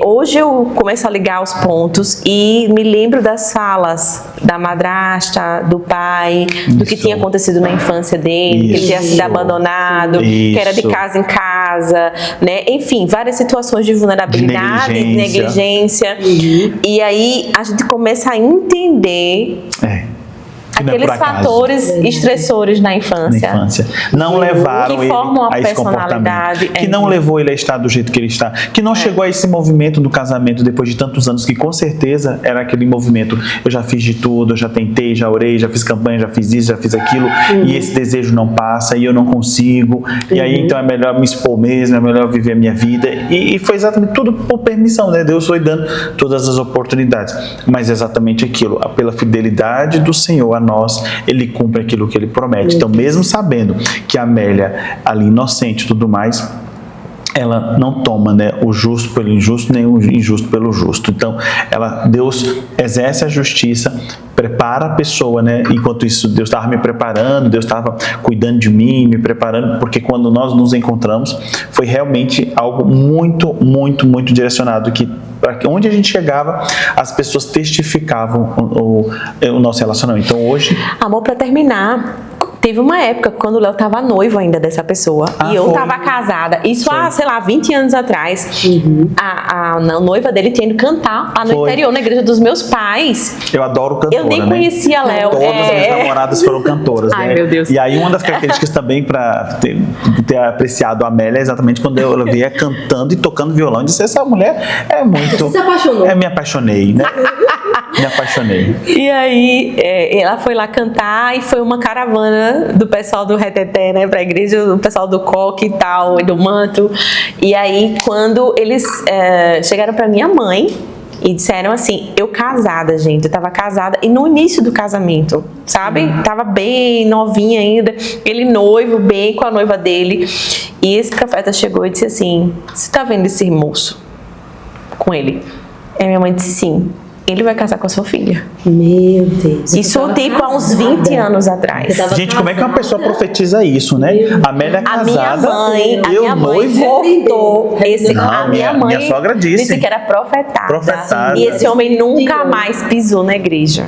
Hoje eu começo a ligar os pontos e me lembro das falas da madrasta, do pai, do que tinha acontecido na infância dele, que ele tinha sido abandonado, que era de casa em casa, né? Enfim, várias situações de vulnerabilidade, de negligência. E aí a gente começa a entender aqueles fatores estressores na infância. Não levaram que formam ele a esse comportamento. Que não levou ele a estar do jeito que ele está. Que não chegou a esse movimento do casamento depois de tantos anos, que com certeza era aquele movimento. Eu já fiz de tudo, eu já tentei, já orei, já fiz campanha, já fiz isso, já fiz aquilo. E esse desejo não passa e eu não consigo. E aí então é melhor me expor mesmo, é melhor viver a minha vida. E foi exatamente tudo por permissão, né? Deus foi dando todas as oportunidades. Mas exatamente aquilo, pela fidelidade do Senhor a nós, ele cumpre aquilo que ele promete. Então, mesmo sabendo que a Amélia, ali inocente e tudo mais, ela não toma, né, o justo pelo injusto, nem o injusto pelo justo. Então, Deus exerce a justiça, prepara a pessoa, né? Enquanto isso, Deus estava me preparando, Deus estava cuidando de mim, me preparando, porque quando nós nos encontramos, foi realmente algo muito, muito, muito direcionado, que para onde a gente chegava, as pessoas testificavam o nosso relacionamento. Então, hoje... Amor, para terminar, teve uma época quando o Léo estava noivo ainda dessa pessoa e eu estava casada. Isso há, sei lá, 20 anos atrás. A noiva dele tinha ido cantar lá no interior, na igreja dos meus pais. Eu adoro cantora, eu nem conhecia Léo. Todas as minhas namoradas foram cantoras. Ai, né? meu Deus. E aí uma das características também para ter apreciado a Amélia é exatamente quando eu via cantando e tocando violão. Eu disse, essa mulher é muito... Você se apaixonou? Me apaixonei, né? Me apaixonei. E aí, ela foi lá cantar e foi uma caravana do pessoal do Reteté, né, pra igreja, do pessoal do coque e tal, e do manto. E aí, quando eles chegaram pra minha mãe, E disseram assim, eu casada, gente, eu tava casada e no início do casamento, sabe? Tava bem novinha ainda, ele noivo, bem com a noiva dele. E esse profeta chegou e disse assim, você tá vendo esse moço com ele? E minha mãe disse sim, ele vai casar com a sua filha. Meu Deus. Isso tipo há uns 20 anos atrás. Gente, como é que uma pessoa profetiza isso, né? A Amélia é A minha casada, mãe noivo. cortou esse. Não, A minha mãe minha sogra disse que era profetada. Profetada. E esse homem nunca mais pisou na igreja.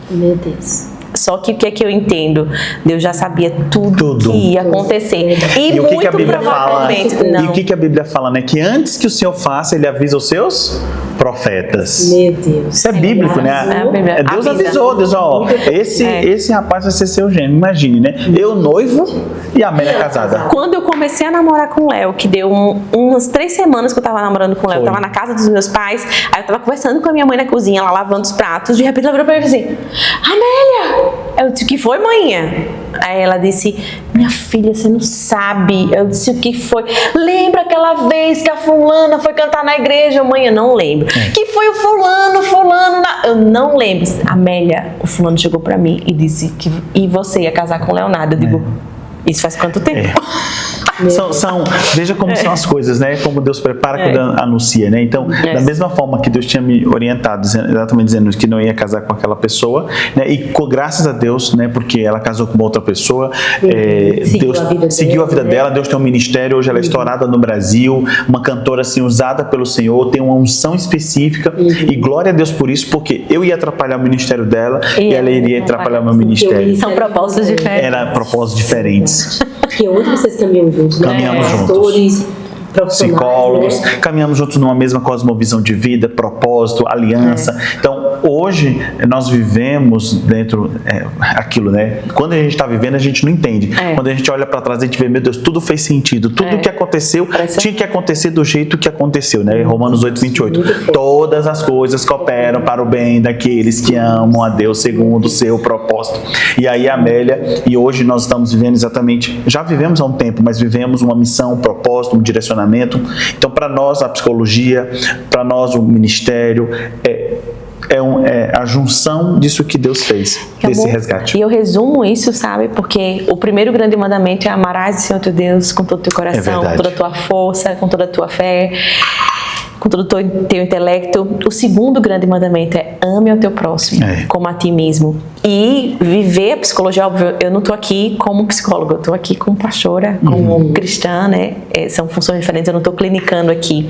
Meu Deus. Só que o que é que eu entendo? Deus já sabia tudo Tudo. que ia acontecer. E o que a Bíblia fala? provavelmente E não. o que a Bíblia fala, né? Que antes que o Senhor faça, Ele avisa os seus profetas. Meu Deus. Isso é bíblico, né? A Bíblia Deus avisa. avisou, Deus, ó, esse rapaz vai ser seu gênio. Imagine, né? Eu noivo e a Amélia casada. Quando eu comecei a namorar com o Léo, que deu umas 3 semanas que eu tava namorando com o Léo, eu tava na casa dos meus pais, aí eu tava conversando com a minha mãe na cozinha, ela lavando os pratos, de repente ela virou pra mim e falou assim, Amélia! Eu disse, o que foi, manhã? Aí ela disse, minha filha, você não sabe. Eu disse, o que foi? Lembra aquela vez que a fulana foi cantar na igreja? Mãe, eu não lembro. Que foi o fulano, eu não lembro. Amélia, o fulano chegou pra mim e disse que e você ia casar com o Leonardo. Eu digo, isso faz quanto tempo? Veja como são as coisas, né? Como Deus prepara quando anuncia, né? Então, da mesma forma que Deus tinha me orientado, exatamente dizendo que não ia casar com aquela pessoa, né? E graças a Deus, né? Porque ela casou com uma outra pessoa, Deus seguiu a vida dela, Deus tem um ministério, hoje ela é estourada no Brasil, uma cantora assim usada pelo Senhor, tem uma unção específica e glória a Deus por isso, porque eu ia atrapalhar o ministério dela e ela iria atrapalhar o meu ministério. São propósitos diferentes. Era propósitos diferentes. Porque hoje vocês caminham juntos, né? Caminhamos juntos. Pastores, profissionais, Psicólogos, né? caminhamos juntos numa mesma cosmovisão de vida, propósito, aliança. Então, hoje, nós vivemos dentro aquilo, né? Quando a gente está vivendo, a gente não entende. Quando a gente olha para trás, a gente vê, meu Deus, tudo fez sentido. Tudo que aconteceu, tinha que acontecer do jeito que aconteceu, né? Romanos 8:28. Todas as coisas cooperam para o bem daqueles que amam a Deus segundo o seu propósito. E aí, Amélia, e hoje nós estamos vivendo exatamente, já vivemos há um tempo, mas vivemos uma missão, um propósito, um direcionamento. Então, para nós, a psicologia, para nós, o ministério, é a junção disso que Deus fez, desse resgate. E eu resumo isso, sabe? Porque o primeiro grande mandamento é amarás o Senhor teu Deus com todo o teu coração, com toda a tua força, com toda a tua fé, com todo o teu intelecto. O segundo grande mandamento é ame ao teu próximo, como a ti mesmo. E viver a psicologia, óbvio, eu não estou aqui como psicóloga, eu estou aqui como pastora, como cristã, né? São funções diferentes, eu não estou clinicando aqui.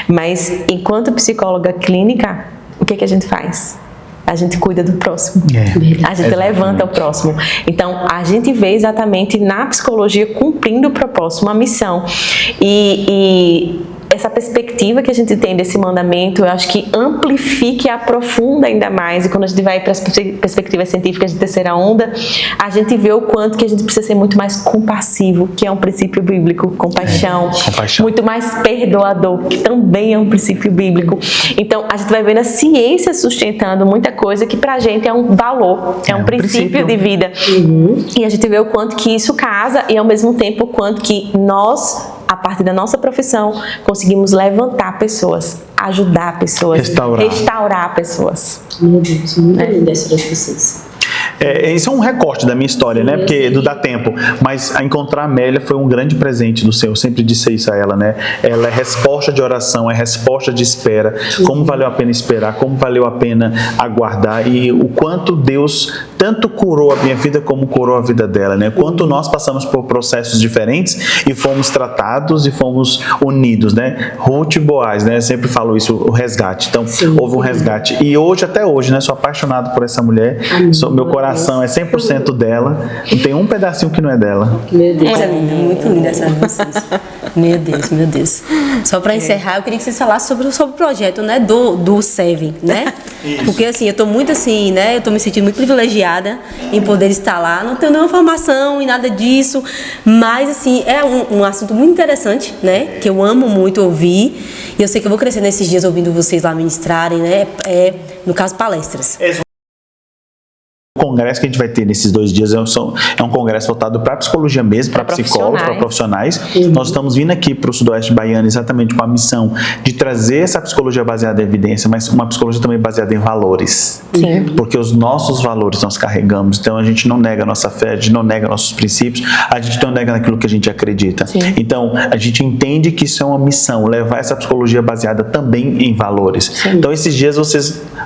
Mas enquanto psicóloga clínica, o que a gente faz? A gente cuida do próximo. A gente levanta o próximo. Então, a gente vê exatamente na psicologia cumprindo o propósito, uma missão. E essa perspectiva que a gente tem desse mandamento, eu acho que amplifica e aprofunda ainda mais. E quando a gente vai para as perspectivas científicas de terceira onda, a gente vê o quanto que a gente precisa ser muito mais compassivo, que é um princípio bíblico, compaixão. Muito mais perdoador, que também é um princípio bíblico. Então, a gente vai vendo a ciência sustentando muita coisa que pra gente é um valor, é um princípio de vida. E a gente vê o quanto que isso casa e ao mesmo tempo o quanto que nós, a partir da nossa profissão, conseguimos levantar pessoas, ajudar pessoas, restaurar pessoas. Meu Deus, muito linda essa de vocês. Isso é um recorte da minha história, né? Porque não dá tempo. Mas a encontrar a Amélia foi um grande presente do Senhor. Eu sempre disse isso a ela, né? Ela é resposta de oração, é resposta de espera. Como valeu a pena esperar, como valeu a pena aguardar e o quanto Deus tanto curou a minha vida como curou a vida dela, né? Quanto nós passamos por processos diferentes e fomos tratados e fomos unidos, né? Ruth e Boaz, né? Eu sempre falo isso, o resgate. Então, houve um resgate. E hoje, até hoje, né? Sou apaixonado por essa mulher. Meu coração é 100% dela. Não tem um pedacinho que não é dela. Meu Deus, é muito linda essa de vocês. Meu Deus, meu Deus. Só para encerrar, eu queria que vocês falassem sobre o projeto, né, do Seven, né? Porque assim, eu tô muito assim, né? Eu tô me sentindo muito privilegiada em poder estar lá. Não tenho nenhuma formação e nada disso, mas assim, é um assunto muito interessante, né? Que eu amo muito ouvir. E eu sei que eu vou crescer nesses dias ouvindo vocês lá ministrarem, né? No caso, palestras. O congresso que a gente vai ter nesses 2 dias é um congresso voltado para psicologia mesmo, para psicólogos, para profissionais. Nós estamos vindo aqui para o Sudoeste Baiano exatamente com a missão de trazer essa psicologia baseada em evidência, mas uma psicologia também baseada em valores. Sim. Porque os nossos valores nós carregamos, então a gente não nega a nossa fé, a gente não nega nossos princípios, a gente não nega naquilo que a gente acredita. Sim. Então a gente entende que isso é uma missão, levar essa psicologia baseada também em valores. Sim. Então esses dias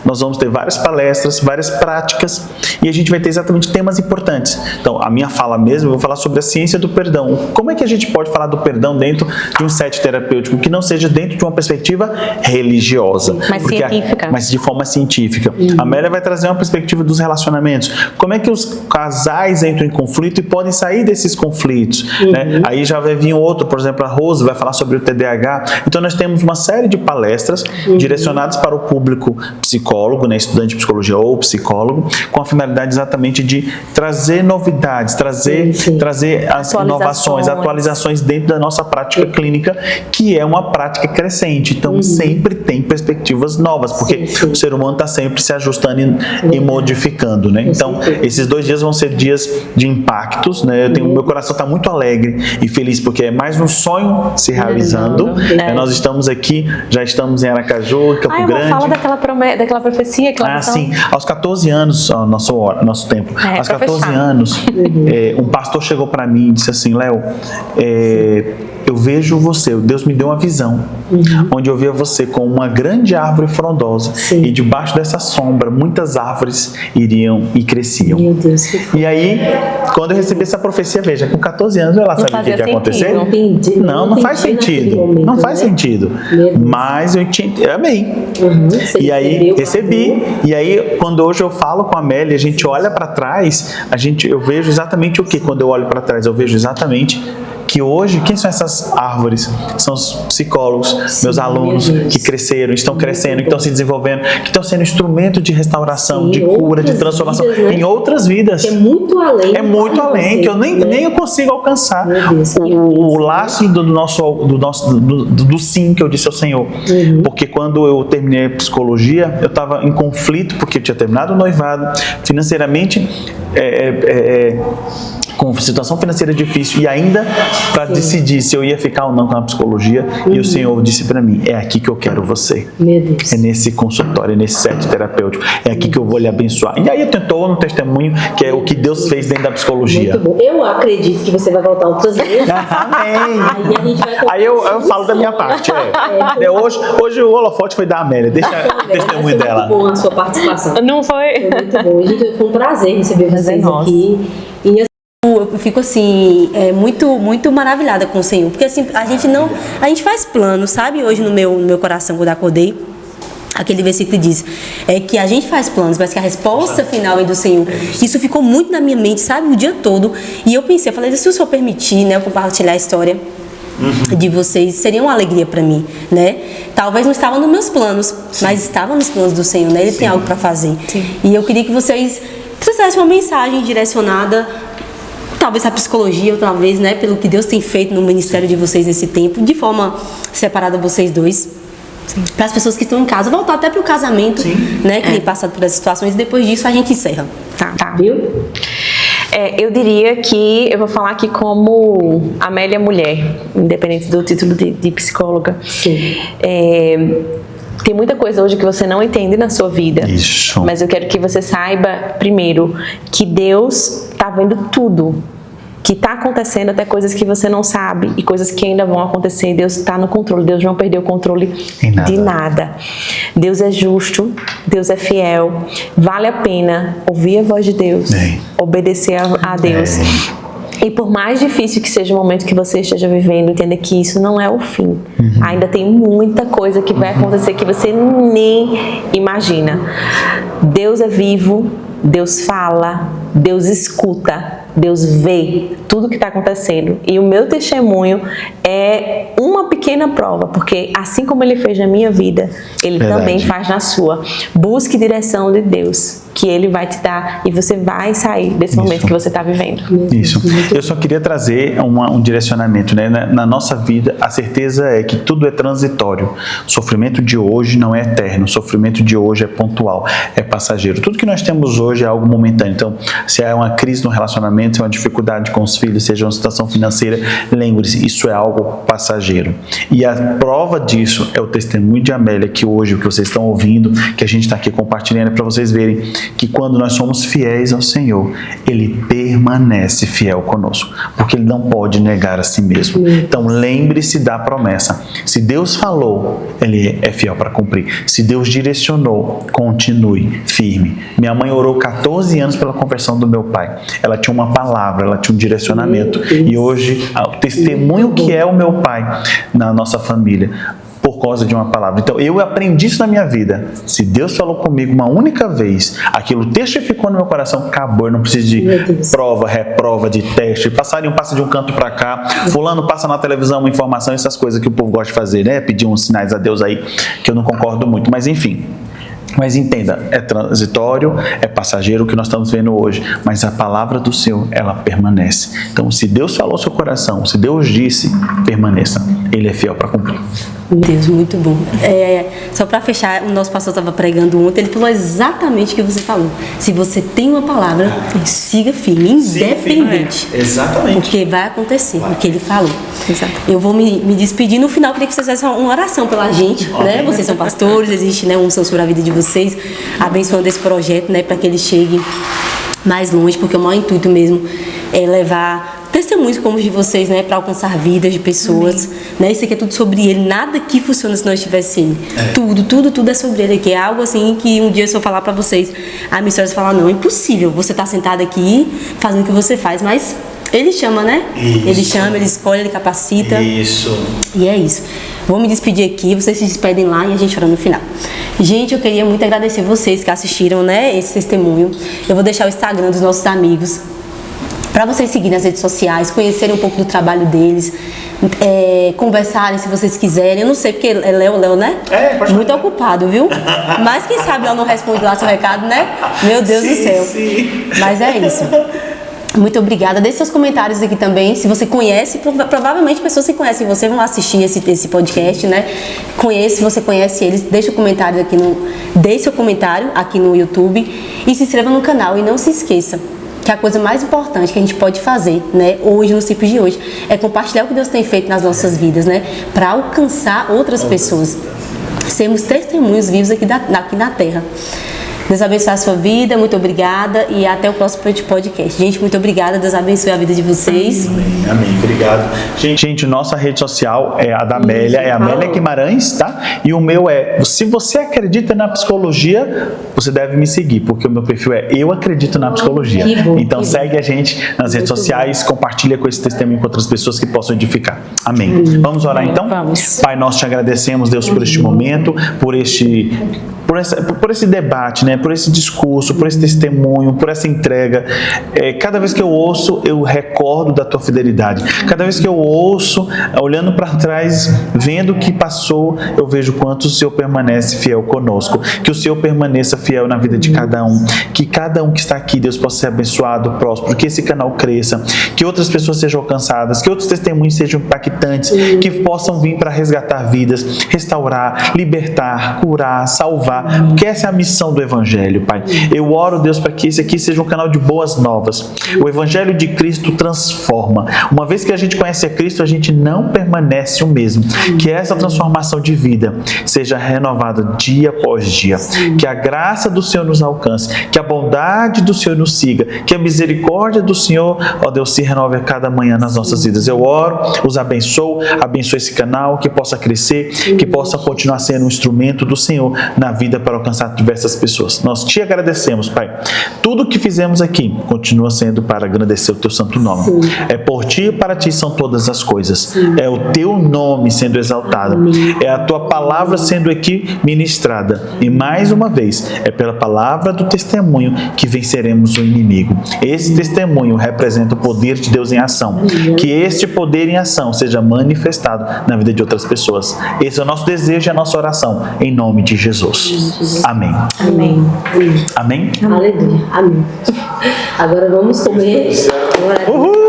nós vamos ter várias palestras, várias práticas, e a gente vai ter exatamente temas importantes. Então, a minha fala mesmo, eu vou falar sobre a ciência do perdão. Como é que a gente pode falar do perdão dentro de um set terapêutico que não seja dentro de uma perspectiva religiosa? Mas científica. Mas de forma científica. A Amélia vai trazer uma perspectiva dos relacionamentos. Como é que os casais entram em conflito e podem sair desses conflitos? Né? Aí já vai vir outro, por exemplo, a Rose vai falar sobre o TDAH. Então, nós temos uma série de palestras direcionadas para o público psicólogo, né, estudante de psicologia ou psicólogo, com a finalidade exatamente de trazer novidades, trazer as inovações, atualizações dentro da nossa prática clínica, que é uma prática crescente. Então, sempre tem perspectivas novas, porque o ser humano está sempre se ajustando e modificando, né? Então, esses 2 dias vão ser dias de impactos, né? Meu coração está muito alegre e feliz, porque é mais um sonho se realizando. Nós estamos aqui, já estamos em Aracaju, Campo Grande. Fala daquela profecia. Sim. Aos 14 anos, nosso tempo. Aos 14 anos, um pastor chegou para mim e disse assim: Léo, eu vejo você, Deus me deu uma visão, onde eu via você com uma grande árvore frondosa, e debaixo dessa sombra muitas árvores iriam e cresciam. Meu Deus, que e aí, quando eu recebi essa profecia, veja, com 14 anos eu lá sabia o que ia acontecer. Não faz sentido. Não faz sentido. Mas eu amei. E aí recebi. E aí, quando hoje eu falo com a Amélia, a gente olha para trás, eu vejo exatamente o que? Quando eu olho para trás, eu vejo exatamente que hoje, quem são essas árvores? São os psicólogos, meus alunos que cresceram, estão crescendo, que estão se desenvolvendo, que estão sendo instrumento de restauração, de cura, de transformação em outras vidas. É muito além. É muito além, que eu nem eu consigo alcançar. O laço do sim que eu disse ao Senhor. Porque quando eu terminei a psicologia, eu estava em conflito, porque eu tinha terminado o noivado, financeiramente, com situação financeira difícil, e ainda para decidir se eu ia ficar ou não com a psicologia, e o Senhor disse para mim: é aqui que eu quero você. Meu Deus. É nesse consultório, é nesse set terapêutico, é aqui que eu vou lhe abençoar. E aí eu tentou no testemunho, que é o que Deus fez dentro da psicologia. Muito bom. Eu acredito que você vai voltar outras vezes. Amém. Aí eu falo da minha parte. Hoje o holofote foi da Amélia. Deixa o testemunho dela. Muito bom a sua participação. Não foi? Foi muito bom. Gente, foi um prazer receber vocês aqui. E eu fico assim, muito maravilhada com o Senhor, porque assim, a gente faz planos, sabe? Hoje no meu coração, quando eu acordei, aquele versículo diz que a gente faz planos, mas que a resposta final é do Senhor. Isso ficou muito na minha mente, sabe? O dia todo. E eu pensei, falei, se o Senhor permitir, né, eu compartilhar a história de vocês, seria uma alegria para mim, né? Talvez não estava nos meus planos, mas estava nos planos do Senhor, né? Ele tem algo para fazer. E eu queria que vocês trouxessem uma mensagem direcionada, talvez a psicologia, ou talvez, né, pelo que Deus tem feito no ministério de vocês nesse tempo, de forma separada vocês dois, para as pessoas que estão em casa, voltar até para o casamento, né, que tem passado por essas situações, e depois disso a gente encerra. Tá. Viu? Eu diria que eu vou falar aqui como Amélia mulher, independente do título de psicóloga. Sim. Tem muita coisa hoje que você não entende na sua vida. Isso. Mas eu quero que você saiba, primeiro, que Deus está vendo tudo que está acontecendo, até coisas que você não sabe e coisas que ainda vão acontecer. Deus está no controle, Deus não perdeu o controle de nada. Deus é justo, Deus é fiel, vale a pena ouvir a voz de Deus, obedecer a Deus. E por mais difícil que seja o momento que você esteja vivendo, entenda que isso não é o fim. Ainda tem muita coisa que vai acontecer que você nem imagina. Deus é vivo, Deus fala, Deus escuta. Deus vê tudo que está acontecendo. E o meu testemunho é uma pequena prova, porque assim como Ele fez na minha vida, Ele também faz na sua. Busque direção de Deus, que Ele vai te dar e você vai sair desse momento que você está vivendo. Isso. Eu só queria trazer um direcionamento, né? Na nossa vida, a certeza é que tudo é transitório. O sofrimento de hoje não é eterno. O sofrimento de hoje é pontual, é passageiro. Tudo que nós temos hoje é algo momentâneo. Então, se é uma crise no relacionamento, se é uma dificuldade com os filhos, seja uma situação financeira, lembre-se, isso é algo passageiro. E a prova disso é o testemunho de Amélia, que hoje, o que vocês estão ouvindo, que a gente está aqui compartilhando, é para vocês verem que quando nós somos fiéis ao Senhor, Ele permanece fiel conosco, porque Ele não pode negar a si mesmo. Então lembre-se da promessa. Se Deus falou, Ele é fiel para cumprir. Se Deus direcionou, continue firme. Minha mãe orou 14 anos pela conversão do meu pai. Ela tinha uma palavra, ela tinha um direcionamento. E hoje, o testemunho que é o meu pai na nossa família, por causa de uma palavra. Então, eu aprendi isso na minha vida. Se Deus falou comigo uma única vez, aquilo testificou no meu coração, acabou. Eu não preciso de prova, reprova, de teste. Passarinho passa de um canto para cá, fulano passa na televisão uma informação, essas coisas que o povo gosta de fazer, né? Pedir uns sinais a Deus aí, que eu não concordo muito. Mas, enfim. Mas entenda, é transitório, é passageiro o que nós estamos vendo hoje, mas a palavra do Senhor, ela permanece. Então, se Deus falou ao seu coração, se Deus disse, permaneça. Ele é fiel para cumprir. Deus, muito bom. Só para fechar, o nosso pastor estava pregando ontem, ele falou exatamente o que você falou. Se você tem uma palavra, siga firme, independente. Exatamente. Porque vai acontecer o que ele falou. Exato. Eu vou me despedir. No final, queria que vocês fizessem uma oração pela gente, né? Vocês são pastores, existe, né, unção sobre a vida de vocês, abençoando esse projeto, né, para que ele chegue mais longe, porque o maior intuito mesmo é levar testemunhos como os de vocês, né, para alcançar vidas de pessoas, né? Isso aqui é tudo sobre Ele, nada aqui funciona se não estivesse Ele. Tudo é sobre Ele aqui. É algo assim que um dia se eu falar para vocês, a minha história vai falar, não, é impossível você estar sentado aqui fazendo o que você faz, mas Ele chama, né? Isso. Ele chama, Ele escolhe, Ele capacita. Isso. E é isso. Vou me despedir aqui, vocês se despedem lá e a gente ora no final. Gente, eu queria muito agradecer vocês que assistiram, né, esse testemunho. Eu vou deixar o Instagram dos nossos amigos para vocês seguirem nas redes sociais, conhecerem um pouco do trabalho deles, conversarem se vocês quiserem. Eu não sei, porque é Léo, né? Pode muito ocupado, viu? Mas quem sabe Léo não responde lá seu recado, né? Meu Deus do céu. Sim. Mas é isso. Muito obrigada. Deixe seus comentários aqui também. Se você conhece, provavelmente pessoas que conhecem você vão assistir esse podcast, né? Se você conhece eles, deixe seu comentário aqui no YouTube e se inscreva no canal. E não se esqueça que a coisa mais importante que a gente pode fazer, né, hoje, nos tempos de hoje, é compartilhar o que Deus tem feito nas nossas vidas, né? Para alcançar outras pessoas. Sermos testemunhos vivos aqui na Terra. Deus abençoe a sua vida, muito obrigada e até o próximo podcast. Gente, muito obrigada, Deus abençoe a vida de vocês. Amém, obrigado. Gente, nossa rede social é a da Amélia, é a Amélia Guimarães, tá? E o meu se você acredita na psicologia, você deve me seguir, porque o meu perfil é Eu Acredito na Psicologia. Então segue a gente nas redes sociais, compartilha com esse testemunho com outras pessoas que possam edificar. Amém. Vamos orar então? Vamos. Pai, nós te agradecemos, Deus, por este momento, por esse debate, né? Por esse discurso, por esse testemunho, por essa entrega. Cada vez que eu ouço, eu recordo da tua fidelidade. Cada vez que eu ouço, olhando para trás, vendo o que passou, eu vejo quanto o Senhor permanece fiel conosco. Que o Senhor permaneça fiel na vida de cada um. Que cada um que está aqui, Deus, possa ser abençoado, próspero. Que esse canal cresça. Que outras pessoas sejam alcançadas. Que outros testemunhos sejam impactantes. Que possam vir para resgatar vidas, restaurar, libertar, curar, salvar. Porque essa é a missão do Evangelho, Pai. Eu oro, Deus, para que esse aqui seja um canal de boas novas. O Evangelho de Cristo transforma. Uma vez que a gente conhece a Cristo, a gente não permanece o mesmo. Que essa transformação de vida seja renovada dia após dia. Que a graça do Senhor nos alcance. Que a bondade do Senhor nos siga. Que a misericórdia do Senhor, ó Deus, se renove a cada manhã nas nossas vidas. Eu oro, os abençoo esse canal, que possa crescer, que possa continuar sendo um instrumento do Senhor na vida para alcançar diversas pessoas. Nós te agradecemos, Pai. Tudo que fizemos aqui continua sendo para agradecer o teu santo nome. É por ti e para ti são todas as coisas. É o teu nome sendo exaltado. É a tua palavra sendo aqui ministrada. E mais uma vez, é pela palavra do testemunho que venceremos o inimigo. Esse testemunho representa o poder de Deus em ação. Que este poder em ação seja manifestado na vida de outras pessoas. Esse é o nosso desejo e a nossa oração, em nome de Jesus. Amém. Amém. Amém? Aleluia. Amém. Agora vamos comer. Uhul!